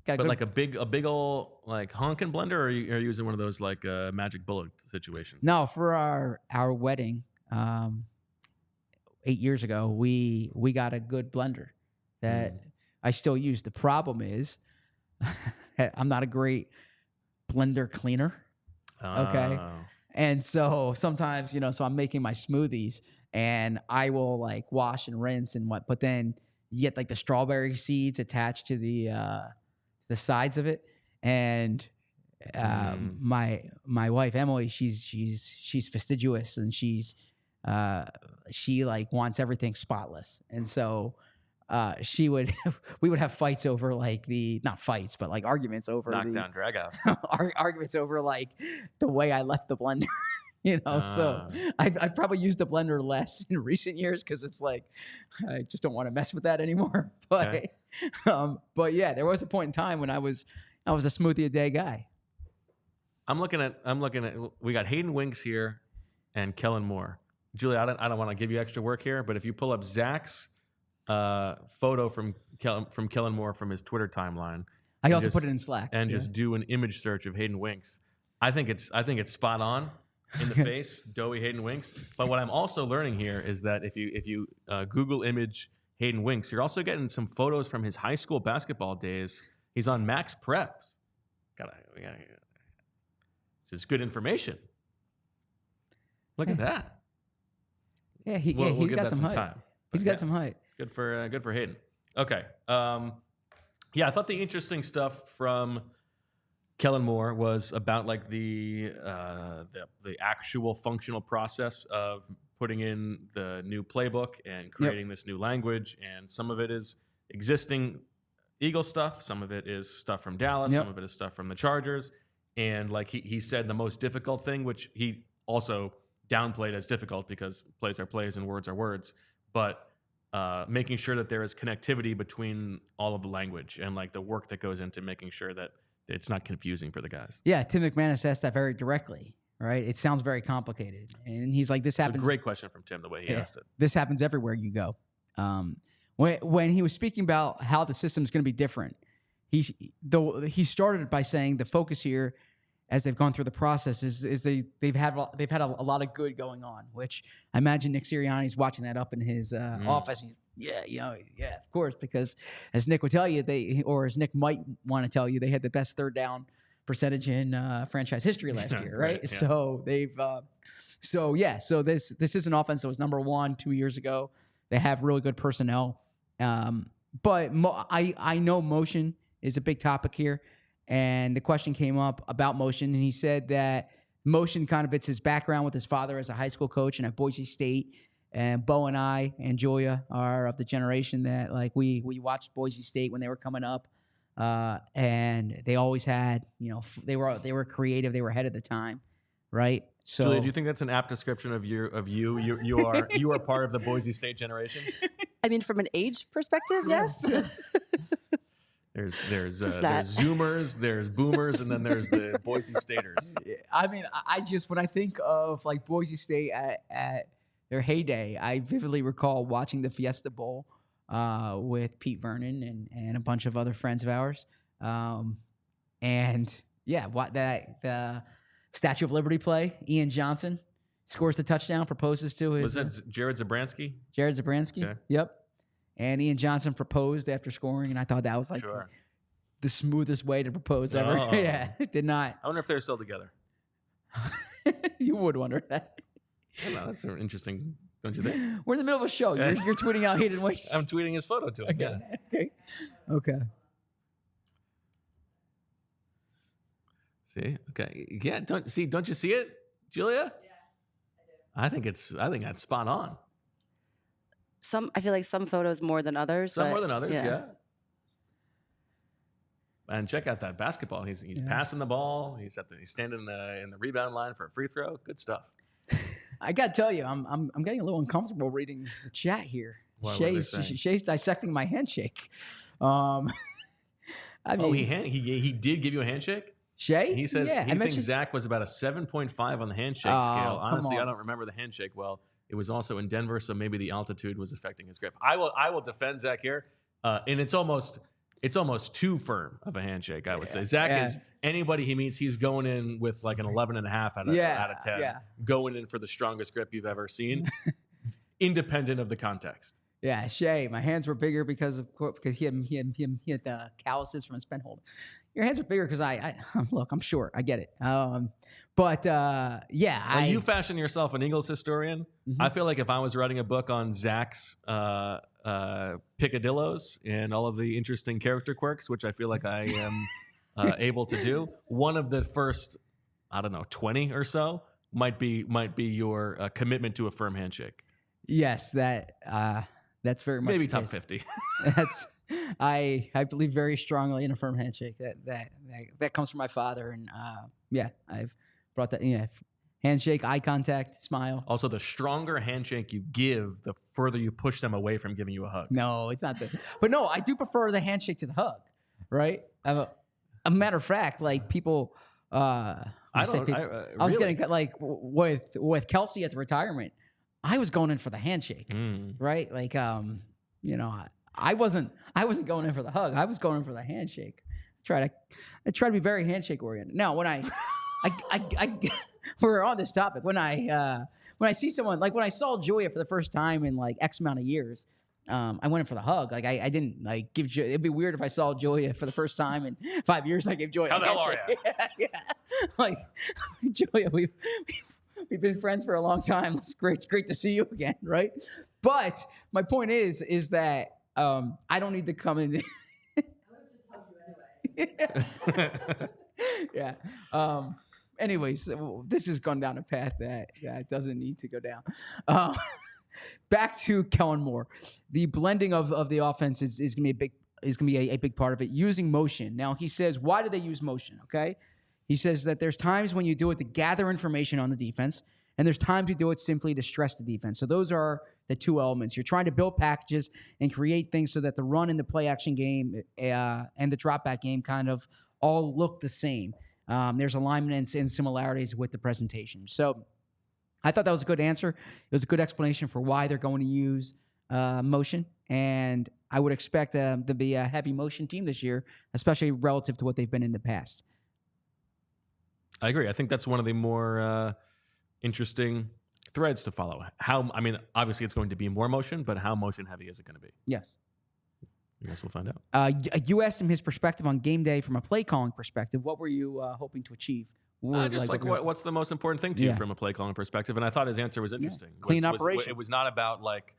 Got a But good, like a big old like honkin' blender, or are you using one of those like magic bullet situation? no, for our wedding 8 years ago, we got a good blender that I still use. The problem is I'm not a great blender cleaner. Okay. Oh. And so sometimes, so I'm making my smoothies and I will like wash and rinse and what, but then you get like the strawberry seeds attached to the sides of it. And my wife Emily, she's fastidious and she like wants everything spotless. And so she would we would have fights over like not fights, but like arguments over Knockdown, drag out. arguments over like the way I left the blender. So I probably used the blender less in recent years because it's like I just don't want to mess with that anymore. But Okay. but yeah, there was a point in time when I was a smoothie a day guy. I'm looking at we got Hayden Winks here and Kellen Moore. Julia, I don't want to give you extra work here, but if you pull up Zach's photo from Kellen Moore from his Twitter timeline, I also put it in Slack and just do an image search of Hayden Winks. I think it's spot on in the face, doughy Hayden Winks. But what I'm also learning here is that if you Google image Hayden Winks, you're also getting some photos from his high school basketball days. He's on Max Preps. This is good information. Look at that. Yeah, he's got some height. Time. He's got some height. Good for Hayden. Okay. Yeah, I thought the interesting stuff from Kellen Moore was about like the actual functional process of putting in the new playbook and creating this new language. And some of it is existing Eagle stuff. Some of it is stuff from Dallas. Some of it is stuff from the Chargers. And like he said, the most difficult thing, which he also downplayed as difficult because plays are plays and words are words, but making sure that there is connectivity between all of the language and like the work that goes into making sure that it's not confusing for the guys. Yeah, Tim McManus asked that very directly, right? It sounds very complicated. And he's like, this happens. A great question from Tim, the way he asked it. This happens everywhere you go. When he was speaking about how the system is going to be different, he started by saying the focus here, as they've gone through the process, is they've had a lot of good going on, which I imagine Nick Sirianni's watching that up in his office. Of course, because as Nick would tell you, as Nick might want to tell you, they had the best third down percentage in franchise history last year, right? Yeah. So they've, so this is an offense that was number 1 2 years ago. They have really good personnel, but I know motion is a big topic here. And the question came up about motion, and he said that motion kind of, it's his background with his father as a high school coach and at Boise State. And Bo and I and Julia are of the generation that like we watched Boise State when they were coming up, and they always had, they were creative, they were ahead of the time, right? So, Julia, do you think that's an apt description of you? You are part of the Boise State generation. I mean, from an age perspective, yes. There's Zoomers, there's Boomers, and then there's the Boise Staters. I mean, I just, when I think of like Boise State at their heyday, I vividly recall watching the Fiesta Bowl with Pete Vernon and a bunch of other friends of ours. And yeah, the Statue of Liberty play, Ian Johnson scores the touchdown, proposes to his... Was that Jared Zabransky? Jared Zabransky, okay. Yep. And Ian Johnson proposed after scoring, and I thought that was like the smoothest way to propose ever. Yeah, it did not. I wonder if they're still together. You would wonder that. Well, that's interesting, don't you think? We're in the middle of a show. You're tweeting out Hayden Winks. I'm tweeting his photo to him. Okay. Yeah. Okay. See? Okay. Yeah. Don't you see it, Julia? Yeah, I do. I think that's spot on. I feel like some photos more than others. Some more than others, yeah. And check out that basketball. He's passing the ball. He's standing in the rebound line for a free throw. Good stuff. I gotta tell you, I'm getting a little uncomfortable reading the chat here. Shay's dissecting my handshake. I mean, he did give you a handshake? Shay? He says he thinks Zach was about a 7.5 on the handshake scale. Honestly, I don't remember the handshake well. It was also in Denver, so maybe the altitude was affecting his grip. I will defend Zach here, and it's almost it's almost too firm of a handshake, I would say. Zach is anybody he meets, he's going in with like an 11.5 out of 10, going in for the strongest grip you've ever seen, independent of the context. Yeah, Shay, my hands were bigger because he had calluses from his pen hold. Your hands are bigger because I look, I'm short. I get it. You fashion yourself an Eagles historian. I feel like if I was writing a book on Zach's picadillos and all of the interesting character quirks, which I feel like I am able to do, one of the first, 20 or so might be your commitment to a firm handshake. Yes, that's very much maybe top 50. That's I believe very strongly in a firm handshake. That comes from my father, and I've brought that. Yeah, handshake, eye contact, smile. Also, the stronger handshake you give, the further you push them away from giving you a hug. No, it's not that. But no, I do prefer the handshake to the hug. Right. A matter of fact, like people. I was getting like with Kelsey at the retirement. I was going in for the handshake, right? Like, I wasn't going in for the hug. I was going in for the handshake. I try to be very handshake oriented. Now, when I we're on this topic. When I see someone, like when I saw Julia for the first time in like X amount of years, I went in for the hug. Like I didn't like give. It'd be weird if I saw Julia for the first time in 5 years. I gave Julia. How the hell are you? Yeah. Like Julia, we've been friends for a long time. It's great to see you again, right? But my point is that I don't need to come in. I would have just hugged you anyway. Yeah. Anyways, this has gone down a path that doesn't need to go down. Back to Kellen Moore. The blending of the offense is going to be a big part of it. Using motion. Now he says, why do they use motion? Okay. He says that there's times when you do it to gather information on the defense, and there's times you do it simply to stress the defense. So those are the two elements. You're trying to build packages and create things so that the run and the play action game and the drop back game kind of all look the same. There's alignment and similarities with the presentation. So I thought that was a good answer. It was a good explanation for why they're going to use motion, and I would expect them to be a heavy motion team this year, especially relative to what they've been in the past. I agree. I think that's one of the more interesting threads to follow. Obviously it's going to be more motion, but how motion heavy is it going to be? Yes. I guess we'll find out. You asked him his perspective on game day from a play calling perspective. What were you hoping to achieve? What's the most important thing to you from a play calling perspective? And I thought his answer was interesting. Clean operation. It was not about like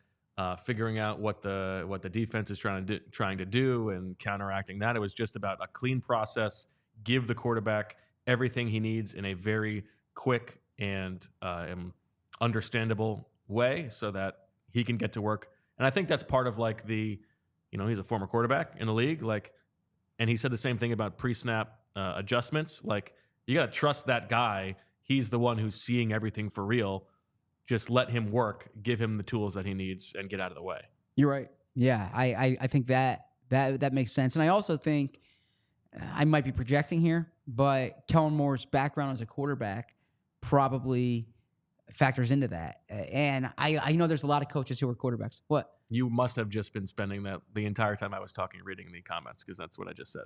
figuring out what the defense is trying to do and counteracting that. It was just about a clean process. Give the quarterback everything he needs in a very quick and understandable way so that he can get to work. And I think that's part of like he's a former quarterback in the league, like, and he said the same thing about pre-snap adjustments. Like, you got to trust that guy. He's the one who's seeing everything for real. Just let him work, give him the tools that he needs, and get out of the way. You're right. Yeah, I think that makes sense. And I also think I might be projecting here, but Kellen Moore's background as a quarterback probably factors into that. And I know there's a lot of coaches who are quarterbacks. What? You must have just been spending that the entire time I was talking, reading the comments, because that's what I just said.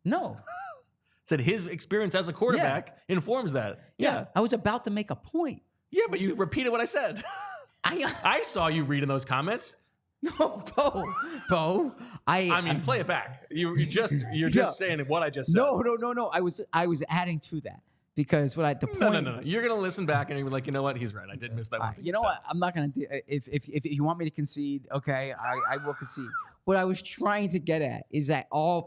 No. Said his experience as a quarterback informs that. Yeah. I was about to make a point. Yeah, but you repeated what I said. I saw you reading those comments. No, Bo. I mean, play it back. You're just saying what I just said. No. I was adding to that because the point. No. You're gonna listen back and you're like, you know what? He's right. I did miss that one. You know what? I'm not gonna do. If you want me to concede, okay, I will concede. What I was trying to get at is that a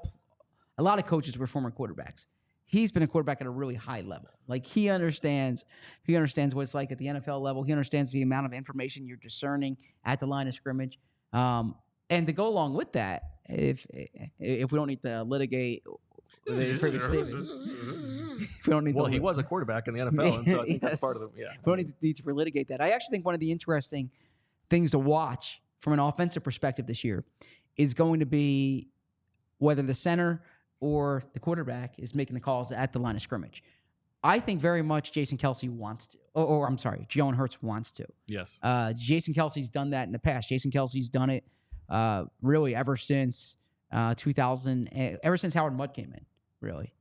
lot of coaches were former quarterbacks. He's been a quarterback at a really high level. Like he understands what it's like at the NFL level. He understands the amount of information you're discerning at the line of scrimmage. And to go along with that, if we don't need to litigate the previous statement, if we don't need. Well, he was a quarterback in the NFL, and so I think that's part of the. Yeah, we don't need to relitigate that. I actually think one of the interesting things to watch from an offensive perspective this year is going to be whether the center or the quarterback is making the calls at the line of scrimmage. I think very much Jason Kelsey wants to. Or I'm sorry, Jalen Hurts wants to. Yes. Jason Kelsey's done that in the past. Jason Kelsey's done it really ever since ever since Howard Mudd came in, really.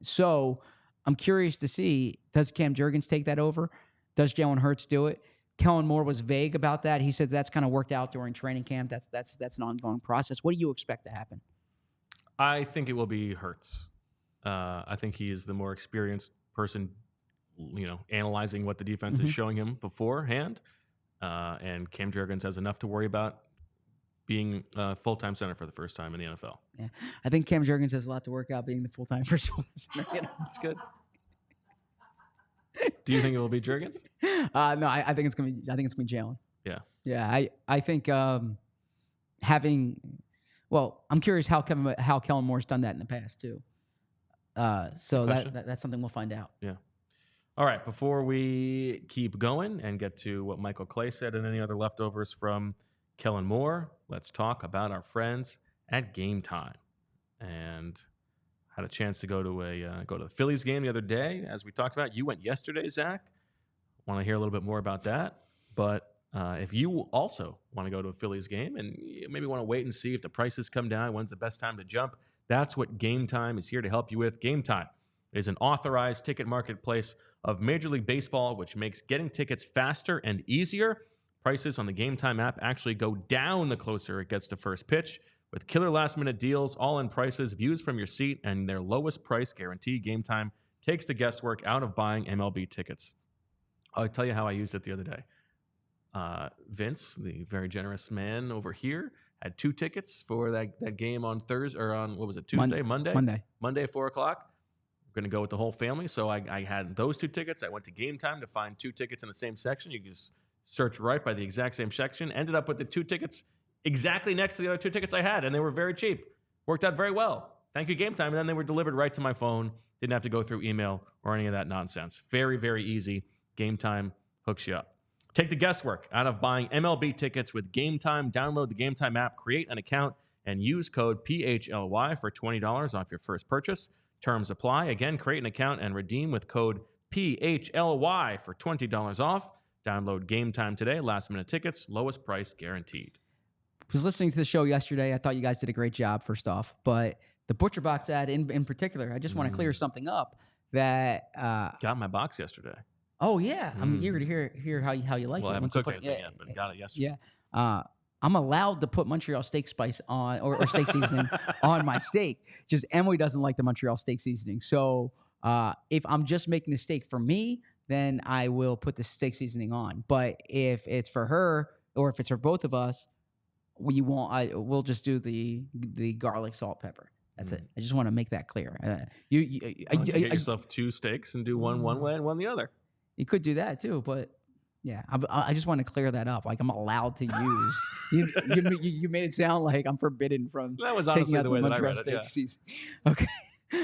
So I'm curious to see, does Cam Jurgens take that over? Does Jalen Hurts do it? Kellen Moore was vague about that. He said that's kind of worked out during training camp. That's an ongoing process. What do you expect to happen? I think it will be Hurts. I think he is the more experienced person, analyzing what the defense is showing him beforehand. And Cam Jurgens has enough to worry about being a full-time center for the first time in the NFL. Yeah, I think Cam Jurgens has a lot to work out being the full-time first center. That's good. Do you think it will be Jurgens? No, I think it's gonna be. I think it's gonna be Jalen. Yeah. Yeah, I think having. Well, I'm curious how Kellen Moore's done that in the past too. So that's something we'll find out. Yeah. All right. Before we keep going and get to what Michael Clay said and any other leftovers from Kellen Moore, let's talk about our friends at Game Time. And had a chance to go to the Phillies game the other day, as we talked about. You went yesterday, Zach. Want to hear a little bit more about that? But if you also want to go to a Phillies game and you maybe want to wait and see if the prices come down, when's the best time to jump, that's what Game Time is here to help you with. Game Time is an authorized ticket marketplace of Major League Baseball, which makes getting tickets faster and easier. Prices on the Game Time app actually go down the closer it gets to first pitch. With killer last-minute deals, all-in prices, views from your seat, and their lowest price guarantee, Game Time takes the guesswork out of buying MLB tickets. I'll tell you how I used it the other day. Vince, the very generous man over here, had 2 tickets for that game on Thursday, or on, what was it, Tuesday, Monday, at 4 o'clock. We're going to go with the whole family. So I had those 2 tickets. I went to Game Time to find 2 tickets in the same section. You can just search right by the exact same section. Ended up with the 2 tickets exactly next to the other 2 tickets I had, and they were very cheap. Worked out very well. Thank you, Game Time. And then they were delivered right to my phone. Didn't have to go through email or any of that nonsense. Very, very easy. Game Time hooks you up. Take the guesswork out of buying MLB tickets with Game Time. Download the Game Time app, create an account, and use code PHLY for $20 off your first purchase. Terms apply. Again, create an account and redeem with code PHLY for $20 off. Download Game Time today. Last-minute tickets, lowest price guaranteed. Was listening to the show yesterday. I thought you guys did a great job, first off. But the Butcher Box ad in particular, I just want to clear something up. That got my box yesterday. Oh yeah, I'm eager to hear how you like it. Well, I haven't cooked anything yet, but got it yesterday. Yeah, I'm allowed to put Montreal steak spice on or steak seasoning on my steak. Just Emily doesn't like the Montreal steak seasoning. So if I'm just making the steak for me, then I will put the steak seasoning on. But if it's for her or if it's for both of us, we'll just do the garlic, salt, pepper. That's it. I just want to make that clear. You get yourself 2 steaks and do one way and one the other. You could do that too, but yeah, I just want to clear that up. Like I'm allowed to use. You made it sound like I'm forbidden from. That was honestly the way that I read it. Yeah. Okay,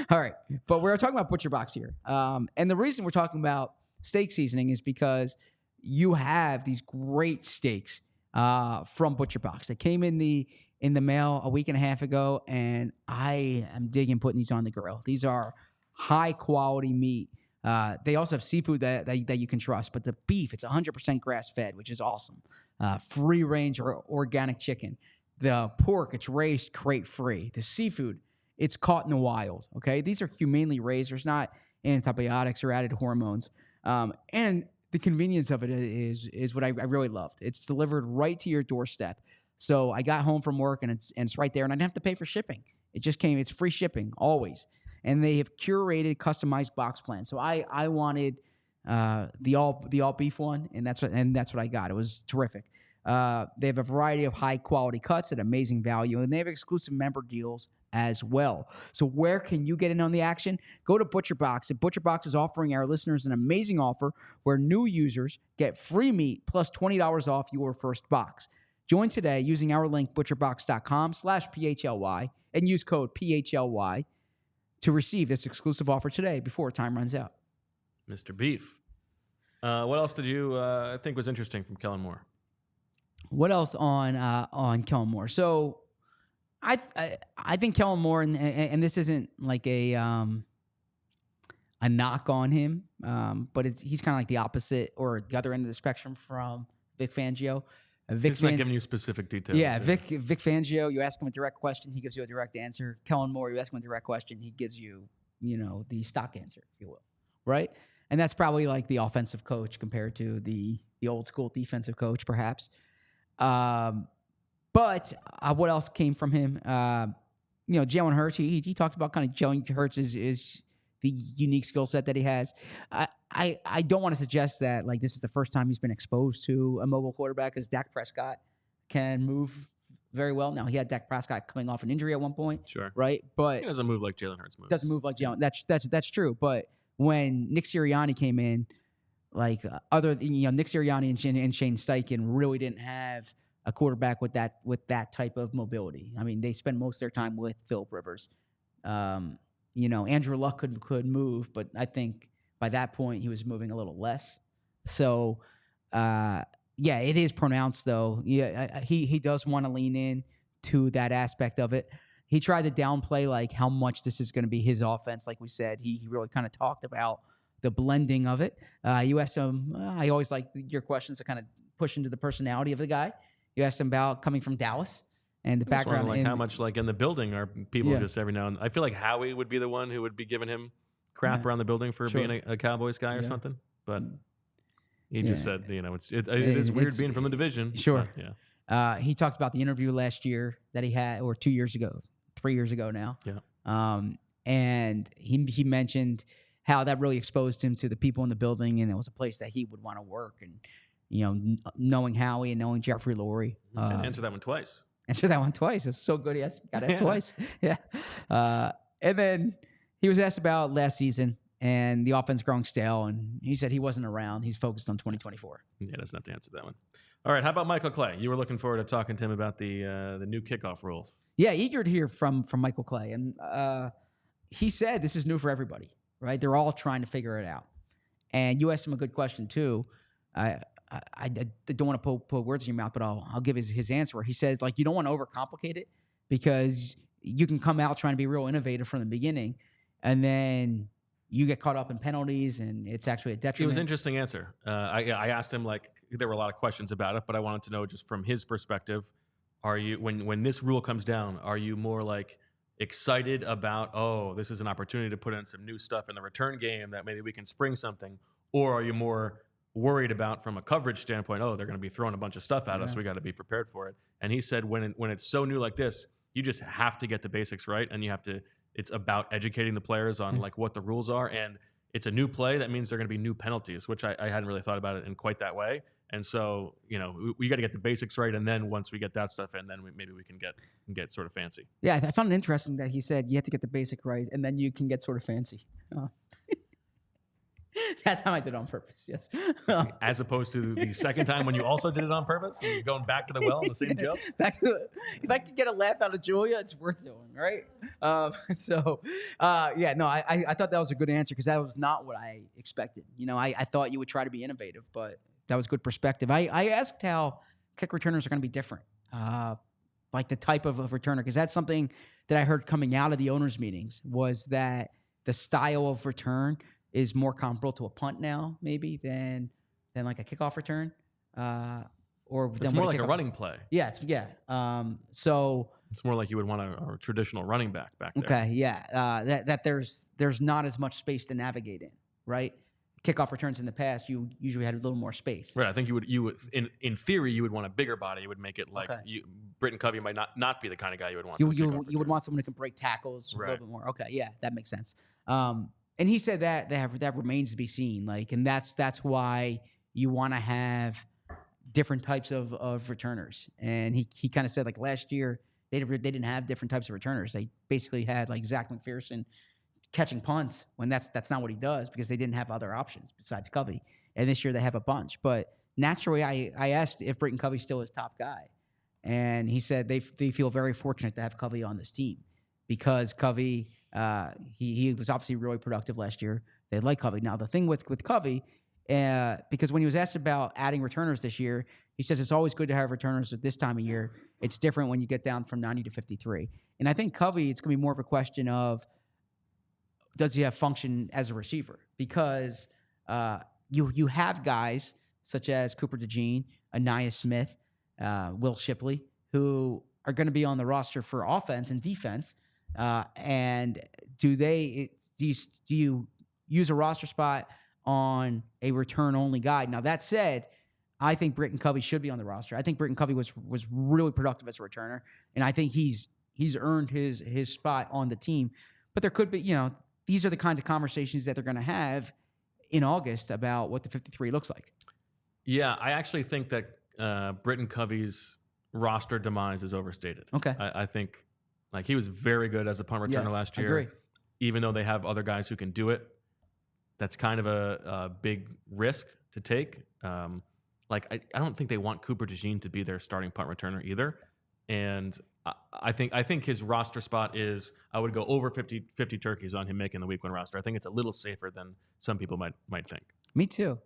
all right, but we're talking about Butcher Box here, and the reason we're talking about steak seasoning is because you have these great steaks from Butcher Box that came in the mail a week and a half ago, and I am digging putting these on the grill. These are high quality meat. They also have seafood that you can trust, but the beef, it's 100% grass fed, which is awesome. Free range or organic chicken. The pork, it's raised crate free. The seafood, it's caught in the wild. Okay, these are humanely raised. There's not antibiotics or added hormones. And the convenience of it is what I really loved. It's delivered right to your doorstep. So I got home from work and it's right there, and I didn't have to pay for shipping. It just came. It's free shipping always. And they have curated, customized box plans. So I wanted the all beef one, and that's what I got. It was terrific. They have a variety of high quality cuts at amazing value, and they have exclusive member deals as well. So where can you get in on the action? Go to Butcher Box. And Butcher Box is offering our listeners an amazing offer where new users get free meat plus $20 off your first box. Join today using our link butcherbox.com/PHLY and use code PHLY to receive this exclusive offer today before time runs out. Mr. Beef. What else did you think was interesting from Kellen Moore? What else on Kellen Moore? So I think Kellen Moore, and this isn't like a knock on him, but he's kind of like the opposite or the other end of the spectrum from Vic Fangio. Vic He's not giving you specific details. Yeah, Vic Fangio, you ask him a direct question, he gives you a direct answer. Kellen Moore, you ask him a direct question, he gives you, the stock answer, if you will, right? And that's probably like the offensive coach compared to the old school defensive coach, perhaps. But what else came from him? Jalen Hurts, he talked about kind of Jalen Hurts is the unique skill set that he has. I don't want to suggest that like this is the first time he's been exposed to a mobile quarterback, because Dak Prescott can move very well. Now, he had Dak Prescott coming off an injury at one point. Sure. Right? But he doesn't move like Jalen Hurts moves. Doesn't move like Jalen. That's true. But when Nick Sirianni came in, like Nick Sirianni and Shane Steichen really didn't have a quarterback with that type of mobility. I mean, they spend most of their time with Philip Rivers. Andrew Luck could move, but I think by that point he was moving a little less. So, it is pronounced though. Yeah, he does want to lean in to that aspect of it. He tried to downplay like how much this is going to be his offense. Like we said, he really kind of talked about the blending of it. You asked him, I always like your questions to kind of push into the personality of the guy. You asked him about coming from Dallas and the background. Like how much like in the building are people just every now and then. I feel like Howie would be the one who would be giving him crap around the building for being a Cowboys guy or something. But he just said, it is weird being from the division. Sure. But, he talked about the interview last year that he had, or 2 years ago, 3 years ago now. Yeah. And he mentioned how that really exposed him to the people in the building, and it was a place that he would want to work. And knowing Howie and knowing Jeffrey Lurie. Answer that one twice. Answer that one twice. It was so good. He got it twice. Yeah. And then he was asked about last season and the offense growing stale, and he said he wasn't around. He's focused on 2024. Yeah, doesn't have to answer that one. All right, how about Michael Clay? You were looking forward to talking to him about the new kickoff rules. Yeah, eager to hear from Michael Clay. And he said this is new for everybody, right? They're all trying to figure it out. And you asked him a good question, too. I don't want to put words in your mouth, but I'll give his answer. He says, like, you don't want to overcomplicate it, because you can come out trying to be real innovative from the beginning, and then you get caught up in penalties, and it's actually a detriment. It was an interesting answer. I asked him, like, there were a lot of questions about it, but I wanted to know just from his perspective, are you, when this rule comes down, are you more like excited about, oh, this is an opportunity to put in some new stuff in the return game that maybe we can spring something, or are you more worried about from a coverage standpoint, oh, they're going to be throwing a bunch of stuff at us, we got to be prepared for it? And he said when it's so new like this, you just have to get the basics right, and it's about educating the players on like what the rules are, and it's a new play. That means there are going to be new penalties, which I hadn't really thought about it in quite that way. And so, we got to get the basics right, and then once we get that stuff in, then maybe we can get sort of fancy. Yeah, I found it interesting that he said you have to get the basic right, and then you can get sort of fancy. That time I did it on purpose, yes. As opposed to the second time when you also did it on purpose, and you're going back to the well, the same joke. If I could get a laugh out of Julia, it's worth doing, right? I thought that was a good answer, because that was not what I expected. I thought you would try to be innovative, but that was good perspective. I asked how kick returners are going to be different, like the type of returner, because that's something that I heard coming out of the owners' meetings, was that the style of return is more comparable to a punt now, maybe, than like a kickoff return, or it's more like a running play. Yeah, so it's more like you would want a traditional running back there. Okay, yeah, that there's not as much space to navigate in, right? Kickoff returns in the past, you usually had a little more space. Right. I think you would in theory you would want a bigger body. You would make it like Britton Covey might not be the kind of guy you would want. You would want someone who can break tackles a little bit more. Okay, yeah, that makes sense. And he said that remains to be seen. Like, and that's why you want to have different types of returners. And he kind of said, like, last year they didn't have different types of returners. They basically had like Zach McPherson catching punts when that's not what he does, because they didn't have other options besides Covey. And this year they have a bunch. But naturally, I asked if Britton Covey's still his top guy, and he said they feel very fortunate to have Covey on this team, because Covey. He was obviously really productive last year. They like Covey. Now, the thing with Covey, because when he was asked about adding returners this year, he says it's always good to have returners at this time of year. It's different when you get down from 90 to 53. And I think Covey, it's going to be more of a question of, does he have function as a receiver? Because you have guys such as Cooper DeJean, Aniyah Smith, Will Shipley, who are going to be on the roster for offense and defense. And do you use a roster spot on a return only guy? Now that said, I think Britton Covey should be on the roster. I think Britton Covey was really productive as a returner, and I think he's earned his spot on the team. But there could be, these are the kinds of conversations that they're going to have in August about what the 53 looks like. Yeah, I actually think that Britton Covey's roster demise is overstated. Okay. I think he was very good as a punt returner last year. Agree. Even though they have other guys who can do it, that's kind of a big risk to take. I don't think they want Cooper DeJean to be their starting punt returner either. And I think his roster spot is, I would go over 50 turkeys on him making the week one roster. I think it's a little safer than some people might think. Me too.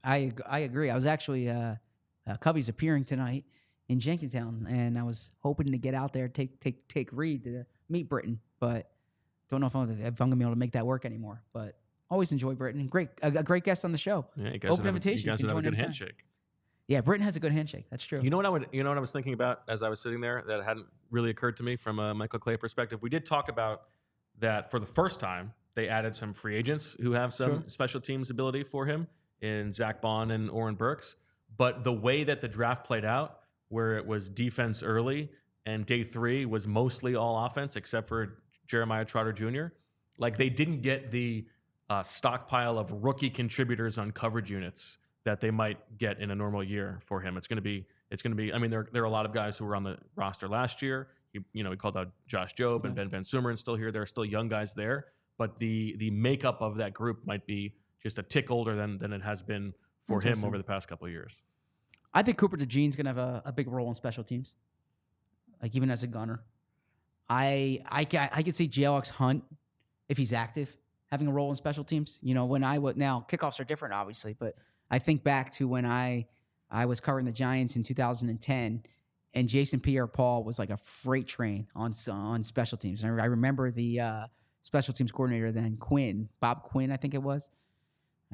I agree. I was actually Covey's appearing tonight in Jenkintown, and I was hoping to get out there, take Reed to meet Britton, but don't know if I'm gonna be able to make that work anymore. But always enjoy Britton. A great guest on the show. Yeah, you guys Open invitation. You guys would have a good handshake. Yeah, Britton has a good handshake. That's true. You know what I was thinking about as I was sitting there that hadn't really occurred to me from a Michael Clay perspective? We did talk about that for the first time. They added some free agents who have some special teams ability for him in Zach Bond and Oren Burks. But the way that the draft played out, where it was defense early and day 3 was mostly all offense except for Jeremiah Trotter Jr., they didn't get the stockpile of rookie contributors on coverage units that they might get in a normal year for him. It's going to be. I mean, there are a lot of guys who were on the roster last year. He called out Josh Jobe and Ben Van Sumeren still here. There are still young guys there, but the makeup of that group might be just a tick older than it has been for him over the past couple of years. I think Cooper DeJean's going to have a big role in special teams, even as a gunner. I could see J.L.X. Hunt, if he's active, having a role in special teams. When now kickoffs are different, obviously, but I think back to when I was covering the Giants in 2010, and Jason Pierre-Paul was like a freight train on special teams. And I remember the special teams coordinator then, Bob Quinn, I think it was.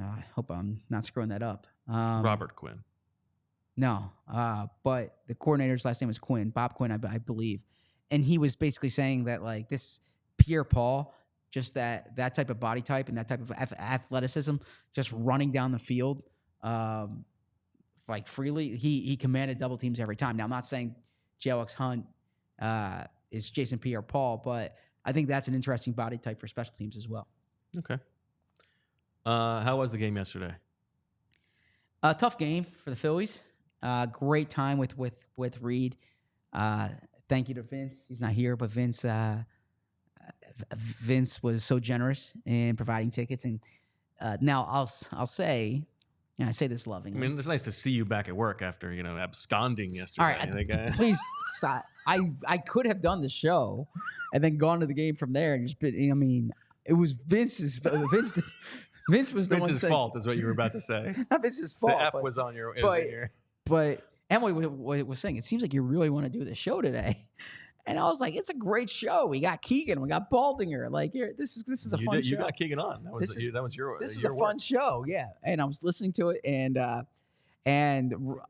I hope I'm not screwing that up. Robert Quinn. No, but the coordinator's last name was Quinn, Bob Quinn, I believe. And he was basically saying that this Pierre-Paul, just that type of body type and that type of athleticism, just running down the field freely, he commanded double teams every time. Now, I'm not saying J.L.X. Hunt is Jason Pierre-Paul, but I think that's an interesting body type for special teams as well. Okay. How was the game yesterday? A tough game for the Phillies. Great time with Reed. Thank you to Vince. He's not here, but Vince was so generous in providing tickets. And now I'll say, I say this lovingly. I mean, it's nice to see you back at work after absconding yesterday. All right, please stop. I could have done the show and then gone to the game from there and just been. I mean, it was Vince's. Vince was the Vince's fault, is what you were about to say. Not Vince's fault. The F was on your. But Emily was saying, it seems like you really want to do the show today. And I was like, it's a great show. We got Keegan, we got Baldinger. This is a fun show. You got Keegan on. This is a fun show, yeah. And I was listening to it, and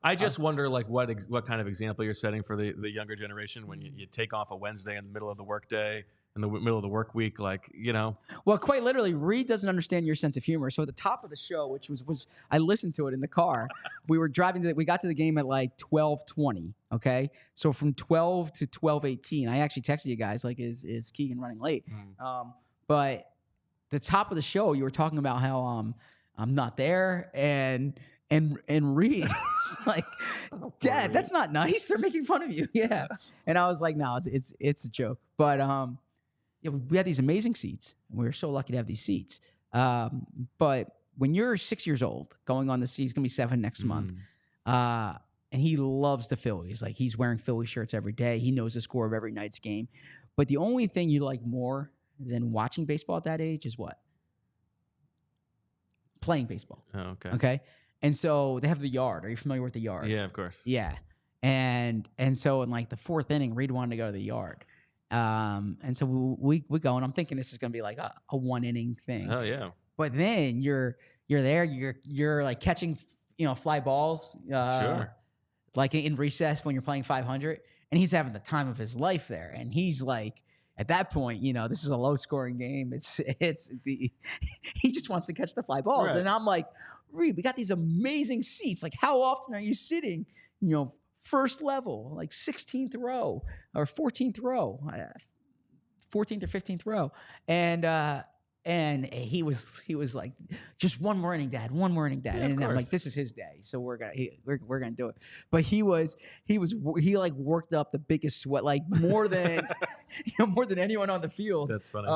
I just wonder, what kind of example you're setting for the younger generation when you take off a Wednesday in the middle of the workday, in the middle of the work week, Well, quite literally, Reed doesn't understand your sense of humor. So at the top of the show, which was I listened to it in the car. We were driving we got to the game at 12:20. Okay, so from 12 to 12:18, I actually texted you guys is Keegan running late? But the top of the show, you were talking about how I'm not there and Reed like, Dad, that's not nice. They're making fun of you. Yeah, and I was like, no, it's a joke, but we had these amazing seats. We were so lucky to have these seats. But when you're 6 years old, going on the seat, he's going to be 7 next month. And he loves the Phillies. He's wearing Philly shirts every day. He knows the score of every night's game. But the only thing you like more than watching baseball at that age is what? Playing baseball. Oh, okay. Okay. And so they have the yard. Are you familiar with the yard? Yeah, of course. Yeah. And so in the 4th inning, Reed wanted to go to the yard. And so we go, and I'm thinking this is going to be a 1-inning thing. Oh yeah. But then you're there, you're catching, fly balls. Sure. like in recess when you're playing 500, and he's having the time of his life there. And he's like, at that point, this is a low scoring game. He just wants to catch the fly balls. Right. And I'm like, Reed, we got these amazing seats. Like, how often are you sitting, first level, like 16th row or 14th row, 14th or 15th row? And he was like, just one more inning, Dad. One more inning, Dad. Yeah, and I'm course. like, this is his day, so we're gonna do it. But he like worked up the biggest sweat, like more than more than anyone on the field. That's funny.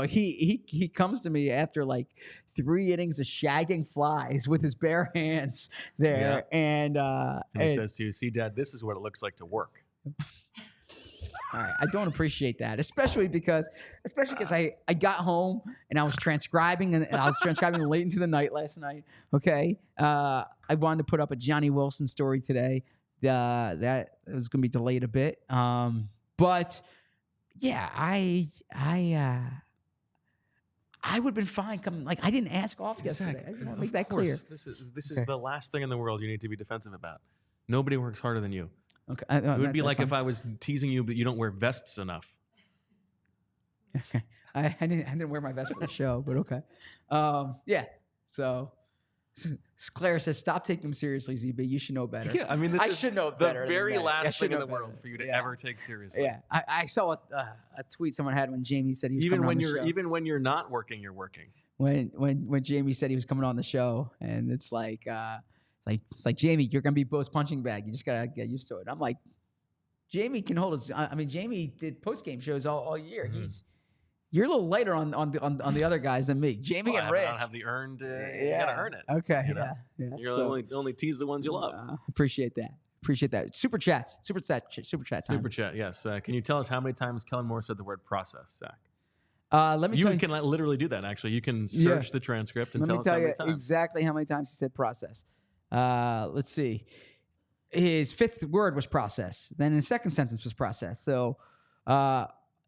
He comes to me after like 3 innings of shagging flies with his bare hands there, and he says to you, "See, Dad, this is what it looks like to work." All right, I don't appreciate that, especially because I got home and I was transcribing and I was transcribing late into the night last night. Okay, I wanted to put up a Johnny Wilson story today. That was going to be delayed a bit, but yeah, I would have been fine coming. Like, I didn't ask off yesterday. I just want to make that clear. This is the last thing in the world you need to be defensive about. Nobody works harder than you. Okay, It would be like if I was teasing you that you don't wear vests enough. Okay, I didn't wear my vest for the show, but okay. Yeah. So Claire says, "Stop taking him seriously, ZB. You should know better." Yeah, I mean, this I is should know the better than very that. I last should thing in know the better. world for you to Yeah. ever take seriously. Yeah, I saw a tweet someone had when Jamie said he was Even coming when on the you're show. when you're not working, you're working. When Jamie said he was coming on the show, and it's like Jamie, you're gonna be Bo's punching bag. You just gotta get used to it. I'm like, Jamie can hold his. I mean, Jamie did post game shows all year. Mm-hmm. You're a little lighter on the other guys than me. Jamie and Rich. I don't have the earned. You gotta earn it. Okay. you know? Yeah. You're only tease the ones you love. Appreciate that. Super chats. Super chat time. Super chat. Yes. Can you tell us how many times Kellen Moore said the word process, Zach? Let me tell you. You can literally do that. Actually, you can search the transcript and tell us how many times. Exactly how many times he said process. Let's see. His 5th word was process. Then his 2nd sentence was process. So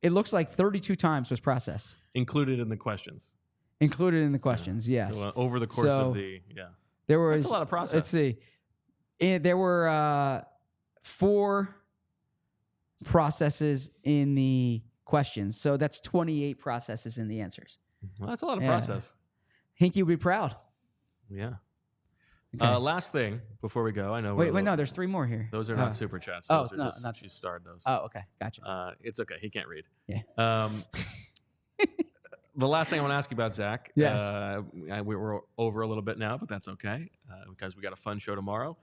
it looks like 32 times was process. Included in the questions. Included in the questions, yes. So, over the course of the, There was, that's a lot of process. Let's see. There were 4 processes in the questions. So that's 28 processes in the answers. Well, that's a lot of process. Hinky would be proud. Yeah. Okay. Last thing before we go, I know. Wait, no, there's 3 more here. Those are not super chats. Oh, Those it's are not. just, she starred those. Oh, okay, gotcha. It's okay. He can't read. Yeah. The last thing I want to ask you about, Zach. Yes. We're over a little bit now, but that's okay because we got a fun show tomorrow.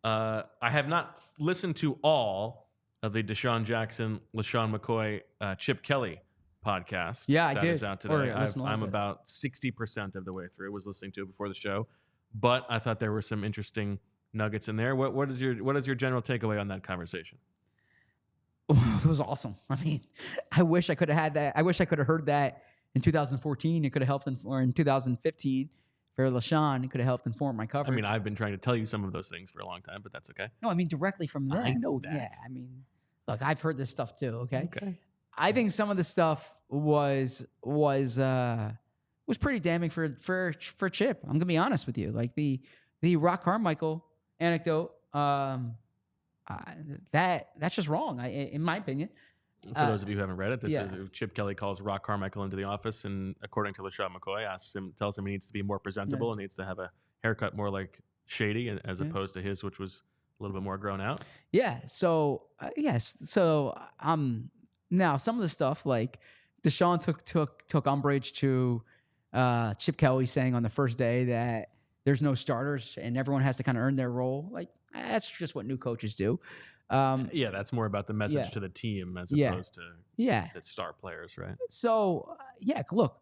I have not listened to all of the Deshaun Jackson, LaShawn McCoy, Chip Kelly podcast. Yeah, I that did. is out today. listened to all I'm of it. about 60% of the way through. Was listening to it before the show, but I thought there were some interesting nuggets in there. What is your general takeaway on that conversation? It was awesome. I mean, I wish I could have had that. I wish I could have heard that in 2014. It could have helped, or in 2015 for LaShawn. It could have helped inform my coverage. I mean, I've been trying to tell you some of those things for a long time, but that's okay. No, I mean directly from them. I know that. Yeah, I mean, look, I've heard this stuff too. Okay. Okay. I think some of the stuff was pretty damning for Chip. I'm gonna be honest with you. Like the Rock Carmichael anecdote, that's just wrong. In my opinion. For those of you who haven't read it, this yeah. is Chip Kelly calls Rock Carmichael into the office, and according to LaShawn McCoy, tells him he needs to be more presentable and needs to have a haircut more like Shady, as opposed to his, which was a little bit more grown out. Yeah. So yes. So now some of the stuff like Deshaun took umbrage to Chip Kelly saying on the first day that there's no starters and everyone has to kind of earn their role. Like that's just what new coaches do. Yeah, that's more about the message to the team as opposed to the star players, right? So look,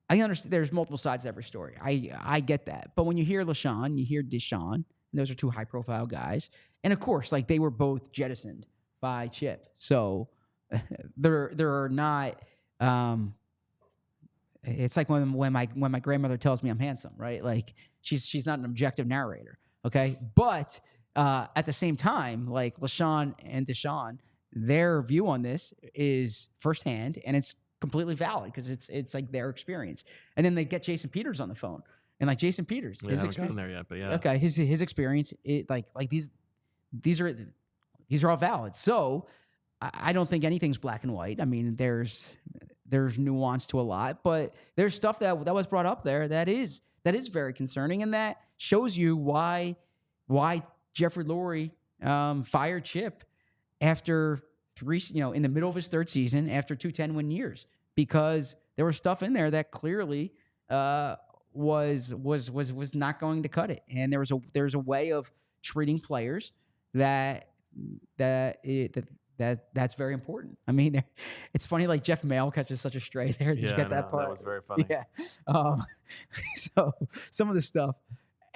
I understand there's multiple sides to every story. I get that, but when you hear LaShawn, you hear Deshaun, and those are 2 high-profile guys, and of course, like they were both jettisoned by Chip, so there are not. It's like when my grandmother tells me I'm handsome, right? Like she's not an objective narrator, okay, but. At the same time, like LaShawn and Deshaun, their view on this is firsthand, and it's completely valid because it's like their experience. And then they get Jason Peters on the phone, and like Jason Peters, his experience there yet, but yeah, okay, his experience, like these these are all valid. So I don't think anything's black and white. I mean, there's nuance to a lot, but there's stuff that was brought up there that is very concerning, and that shows you why Jeffrey Lurie fired Chip after in the middle of his third season, after 2 10-win years, because there was stuff in there that clearly was not going to cut it, and there's a way of treating players that's very important. I mean, it's funny, like Jeff Mail catches such a stray there. Did you get that part? That was very funny. Yeah. So some of the stuff,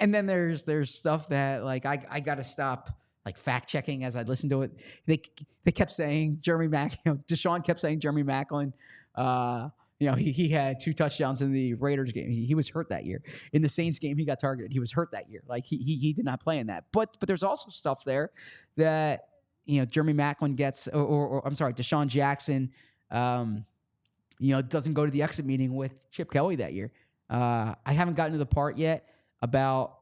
and then there's stuff that like I got to stop like fact checking as I listened to it. They kept saying Jeremy Deshaun kept saying Jeremy Maclin. He had 2 touchdowns in the Raiders game. He was hurt that year. In the Saints game, he got targeted. He was hurt that year. Like he did not play in that. But there's also stuff there that Jeremy Maclin gets, or I'm sorry, Deshaun Jackson, doesn't go to the exit meeting with Chip Kelly that year. I haven't gotten to the part yet about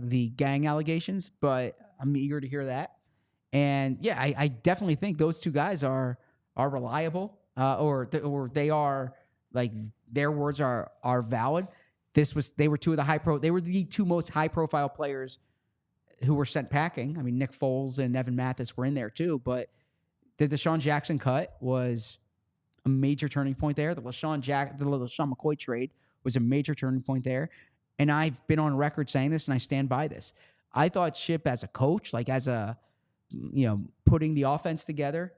the gang allegations, but I'm eager to hear that. And yeah, I definitely think those 2 guys are reliable, or they are, like, their words are valid. They were 2 of the they were the 2 most high profile players who were sent packing. I mean, Nick Foles and Evan Mathis were in there too, but the Deshaun Jackson cut was a major turning point there. The LaShawn McCoy trade was a major turning point there. And I've been on record saying this, and I stand by this. I thought Chip as a coach, like as a, putting the offense together,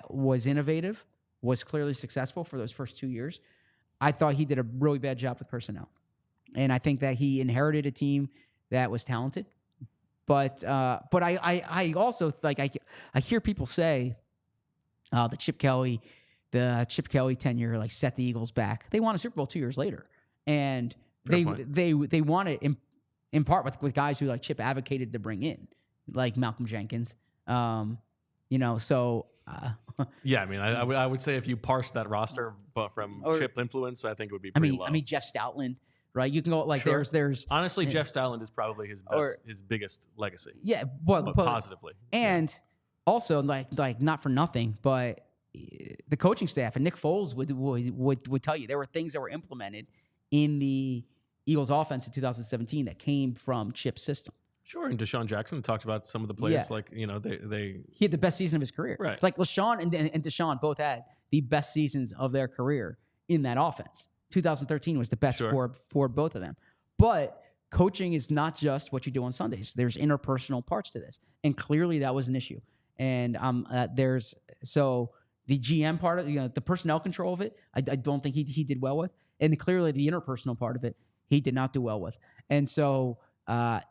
was innovative, was clearly successful for those first 2 years. I thought he did a really bad job with personnel. And I think that he inherited a team that was talented. But I also, like, I hear people say the Chip Kelly tenure, like, set the Eagles back. They won a Super Bowl 2 years later. And they won it in part with guys who, like, Chip advocated to bring in, like Malcolm Jenkins. So yeah, I mean, I would say if you parse that roster, but from Chip influence, I think it would be pretty low. I mean, Jeff Stoutland, right? You can go like sure. there's honestly, Jeff Stoutland is probably his biggest legacy. Yeah, but positively, and also like not for nothing, but the coaching staff and Nick Foles would tell you there were things that were implemented in the Eagles offense in 2017 that came from Chip's system. Sure, and Deshaun Jackson talked about some of the players, like, he had the best season of his career. Right. Like LaShawn and Deshaun both had the best seasons of their career in that offense. 2013 was the best for both of them. But coaching is not just what you do on Sundays. There's interpersonal parts to this, and clearly that was an issue. And the GM part of the personnel control of it, I don't think he did well with, and clearly the interpersonal part of it, he did not do well with. And so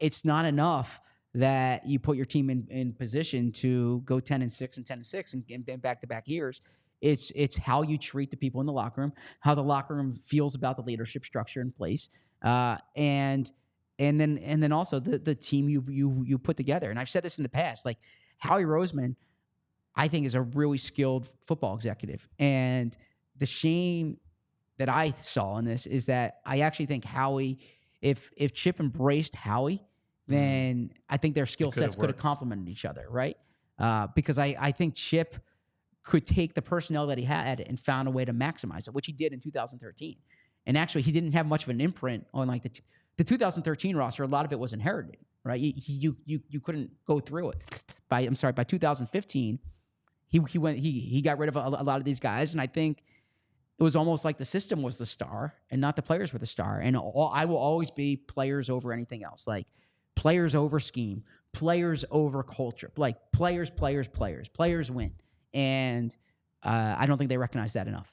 it's not enough that you put your team in position to go 10-6 and 10-6 and back-to-back years. It's how you treat the people in the locker room, how the locker room feels about the leadership structure in place, and then also the team you put together. And I've said this in the past, like Howie Roseman, I think, is a really skilled football executive. And the shame that I saw in this is that I actually think Howie, if Chip embraced Howie, then I think their skill sets could have complemented each other, right? Because I think Chip could take the personnel that he had and found a way to maximize it, which he did in 2013. And actually, he didn't have much of an imprint on like the 2013 roster. A lot of it was inherited, right? You couldn't go through it. By 2015, he got rid of a lot of these guys, and I think it was almost like the system was the star and not the players were the star. And I will always be players over anything else, like players over scheme, players over culture, like players win. And I don't think they recognize that enough.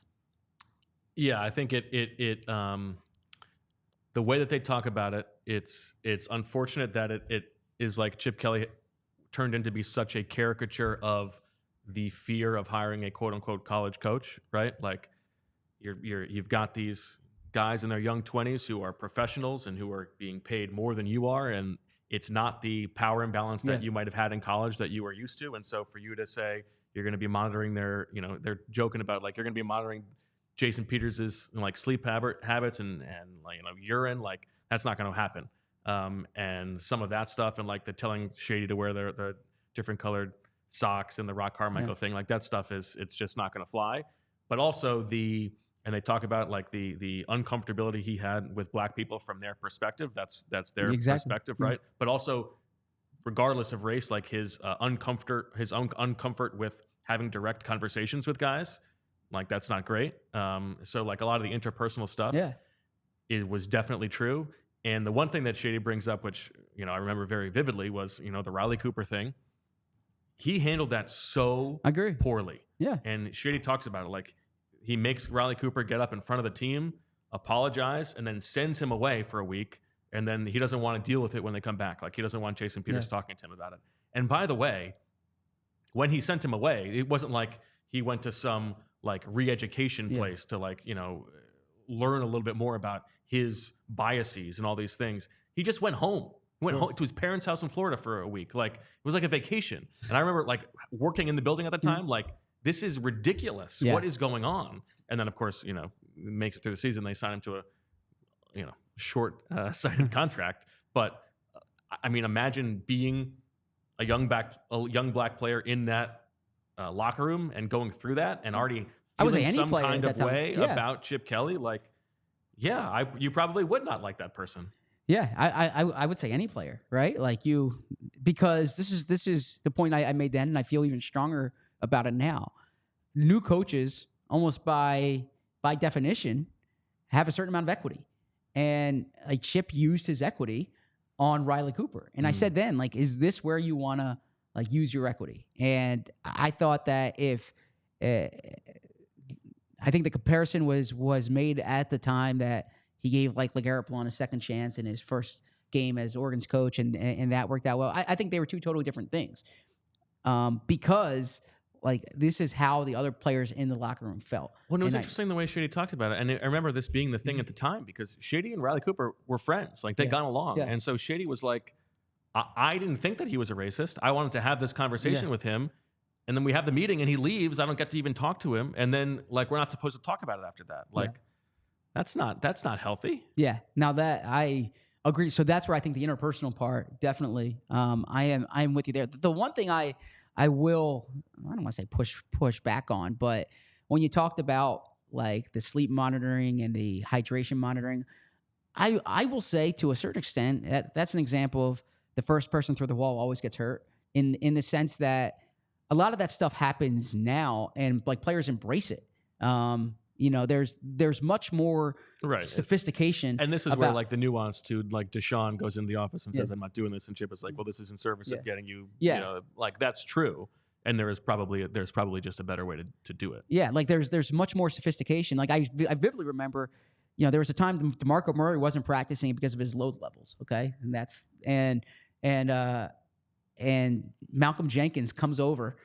Yeah, I think it the way that they talk about it, it's unfortunate that it is like Chip Kelly turned into be such a caricature of the fear of hiring a quote unquote college coach, right? Like you've got these guys in their young 20s who are professionals and who are being paid more than you are, and it's not the power imbalance that you might have had in college that you were used to. And so for you to say you're going to be monitoring they're joking about like you're going to be monitoring Jason Peters's like sleep habits and like urine, like that's not going to happen. and some of that stuff, and like the telling Shady to wear the different colored socks and the Rock Carmichael thing, like that stuff it's just not going to fly. But also and they talk about like the uncomfortability he had with black people from their perspective. That's their perspective, right? But also, regardless of race, like his uncomfort with having direct conversations with guys, like that's not great. So like a lot of the interpersonal stuff, it was definitely true. And the one thing that Shady brings up, which I remember very vividly, was the Riley Cooper thing. He handled that so poorly. Yeah. And Shady talks about it like he makes Riley Cooper get up in front of the team, apologize, and then sends him away for a week. And then he doesn't want to deal with it when they come back. Like he doesn't want Jason Peters talking to him about it. And by the way, when he sent him away, it wasn't like he went to some like re-education place to like, learn a little bit more about his biases and all these things. He just went home. He went home to his parents' house in Florida for a week. Like it was like a vacation. And I remember like working in the building at the time, like this is ridiculous. What is going on? And then of course, makes it through the season. They sign him to a, short signed contract. But I mean, imagine being a young black player in that locker room and going through that and already feeling some kind of way about Chip Kelly. Like, you probably would not like that person. Yeah, I would say any player, right? Like because this is the point I made then, and I feel even stronger about it now. New coaches, almost by definition, have a certain amount of equity, and like Chip used his equity on Riley Cooper, and I said then, like, is this where you want to like use your equity? And I thought that if I think the comparison was made at the time that he gave like LeGarrette Blount a second chance in his first game as Oregon's coach, and that worked out well. I think they were two totally different things, because like this is how the other players in the locker room felt. Well, it was interesting the way Shady talked about it, and I remember this being the thing at the time because Shady and Riley Cooper were friends, like they got along, and so Shady was like, I didn't think that he was a racist. I wanted to have this conversation with him. And then we have the meeting and he leaves. I don't get to even talk to him. And then like, we're not supposed to talk about it after that. Like that's not healthy. Yeah. Now that I agree. So that's where I think the interpersonal part, definitely. I'm with you there. The one thing I don't want to say push back on, but when you talked about like the sleep monitoring and the hydration monitoring, I will say to a certain extent that's an example of the first person through the wall always gets hurt in the sense that a lot of that stuff happens now, and like players embrace it. There's much more sophistication, and this is where like the nuance to like Deshaun goes into the office and says, "I'm not doing this," and Chip is like, "Well, this is in service of getting you." Like that's true, and there's probably just a better way to do it. Yeah, like there's much more sophistication. Like I vividly remember, there was a time DeMarco Murray wasn't practicing because of his load levels. Okay, and Malcolm Jenkins comes over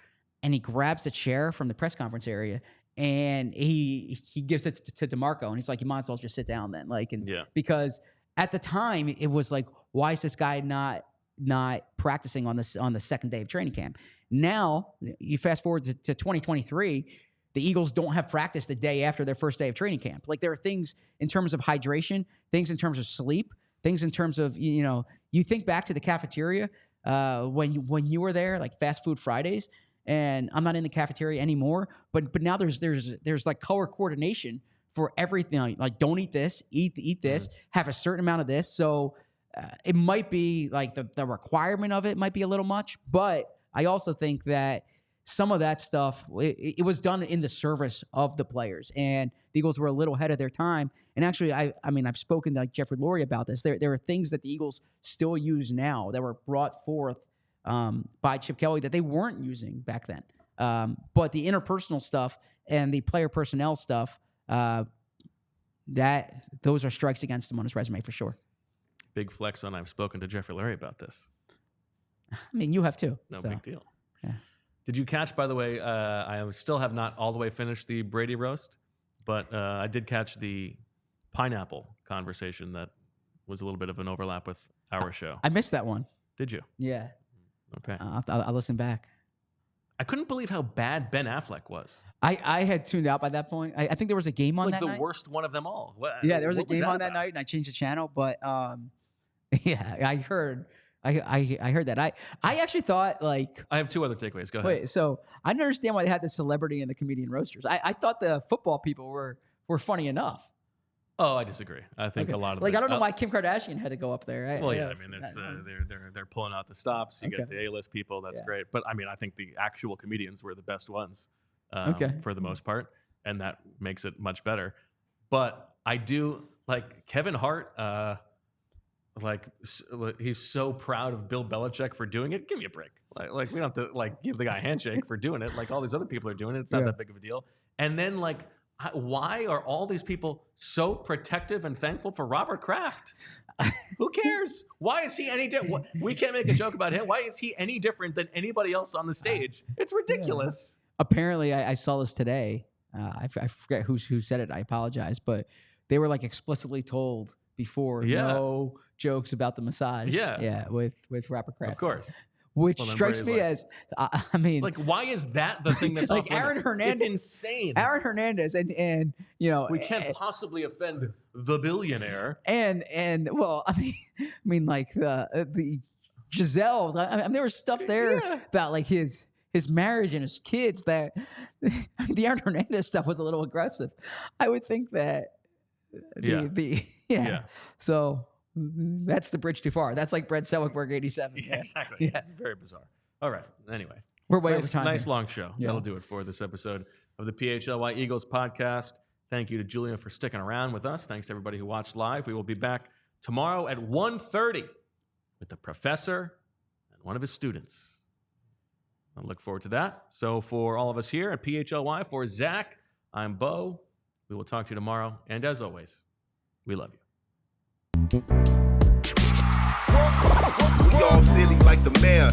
and he grabs a chair from the press conference area and he gives it to DeMarco, and he's like, "You might as well just sit down then." Like, because at the time it was like, why is this guy not practicing on the second day of training camp? Now you fast forward to 2023, the Eagles don't have practice the day after their first day of training camp. Like there are things in terms of hydration, things in terms of sleep, things in terms of, you think back to the cafeteria when you were there, like Fast Food Fridays, and I'm not in the cafeteria anymore, but now there's like color coordination for everything. Like don't eat this, eat this, have a certain amount of this. So it might be like the requirement of it might be a little much, but I also think that some of that stuff, it was done in the service of the players, and the Eagles were a little ahead of their time. And actually, I mean, I've spoken to like Jeffrey Lurie about this. There are things that the Eagles still use now that were brought forth by Chip Kelly that they weren't using back then. But the interpersonal stuff and the player personnel stuff, those are strikes against him on his resume for sure. Big flex on I've spoken to Jeffrey Lurie about this. I mean, you have too. No big deal. Yeah. Did you catch, by the way, I still have not all the way finished the Brady roast, but I did catch the pineapple conversation that was a little bit of an overlap with our show. I missed that one. Did you? Yeah. Okay. I'll listen back. I couldn't believe how bad Ben Affleck was. I had tuned out by that point. I think there was a game on that night. It's like the worst one of them all. Yeah, there was a game on that night, and I changed the channel. But Yeah, I heard. I heard that. I actually thought like. I have 2 other takeaways. Go ahead. Wait, so I didn't understand why they had the celebrity and the comedian roasters. I thought the football people were funny enough. Oh, I disagree. I think a lot of I don't know why Kim Kardashian had to go up there. Well, yeah, I mean, it's they're pulling out the stops. You get the A-list people. That's great. But I mean, I think the actual comedians were the best ones for the most part, and that makes it much better. But I do like Kevin Hart. He's so proud of Bill Belichick for doing it. Give me a break. Like we don't have to like give the guy a handshake for doing it. Like all these other people are doing it. It's not that big of a deal. And then like, why are all these people so protective and thankful for Robert Kraft? Who cares? Why is he any different? We can't make a joke about him. Why is he any different than anybody else on the stage? It's ridiculous. Apparently, I saw this today. I forget who said it. I apologize, but they were like explicitly told before no jokes about the massage. Yeah, with Robert Kraft. Of course. Which strikes me as, I mean, like, why is that the thing that's like Aaron Hernandez? It's insane. Aaron Hernandez, and you know, we can't possibly offend the billionaire. And well, I mean, like the Giselle. I mean, there was stuff there about like his marriage and his kids that I mean, the Aaron Hernandez stuff was a little aggressive. I would think that So that's the bridge too far. That's like Brett Selleckberg 87. Yeah, exactly. Yeah, very bizarre. All right. Anyway, we're way over time. Nice long show. That'll do it for this episode of the PHLY Eagles podcast. Thank you to Julia for sticking around with us. Thanks to everybody who watched live. We will be back tomorrow at 1:30 with the professor and one of his students. I look forward to that. So for all of us here at PHLY, for Zach, I'm Bo. We will talk to you tomorrow. And as always, we love you. We all silly like the mayor.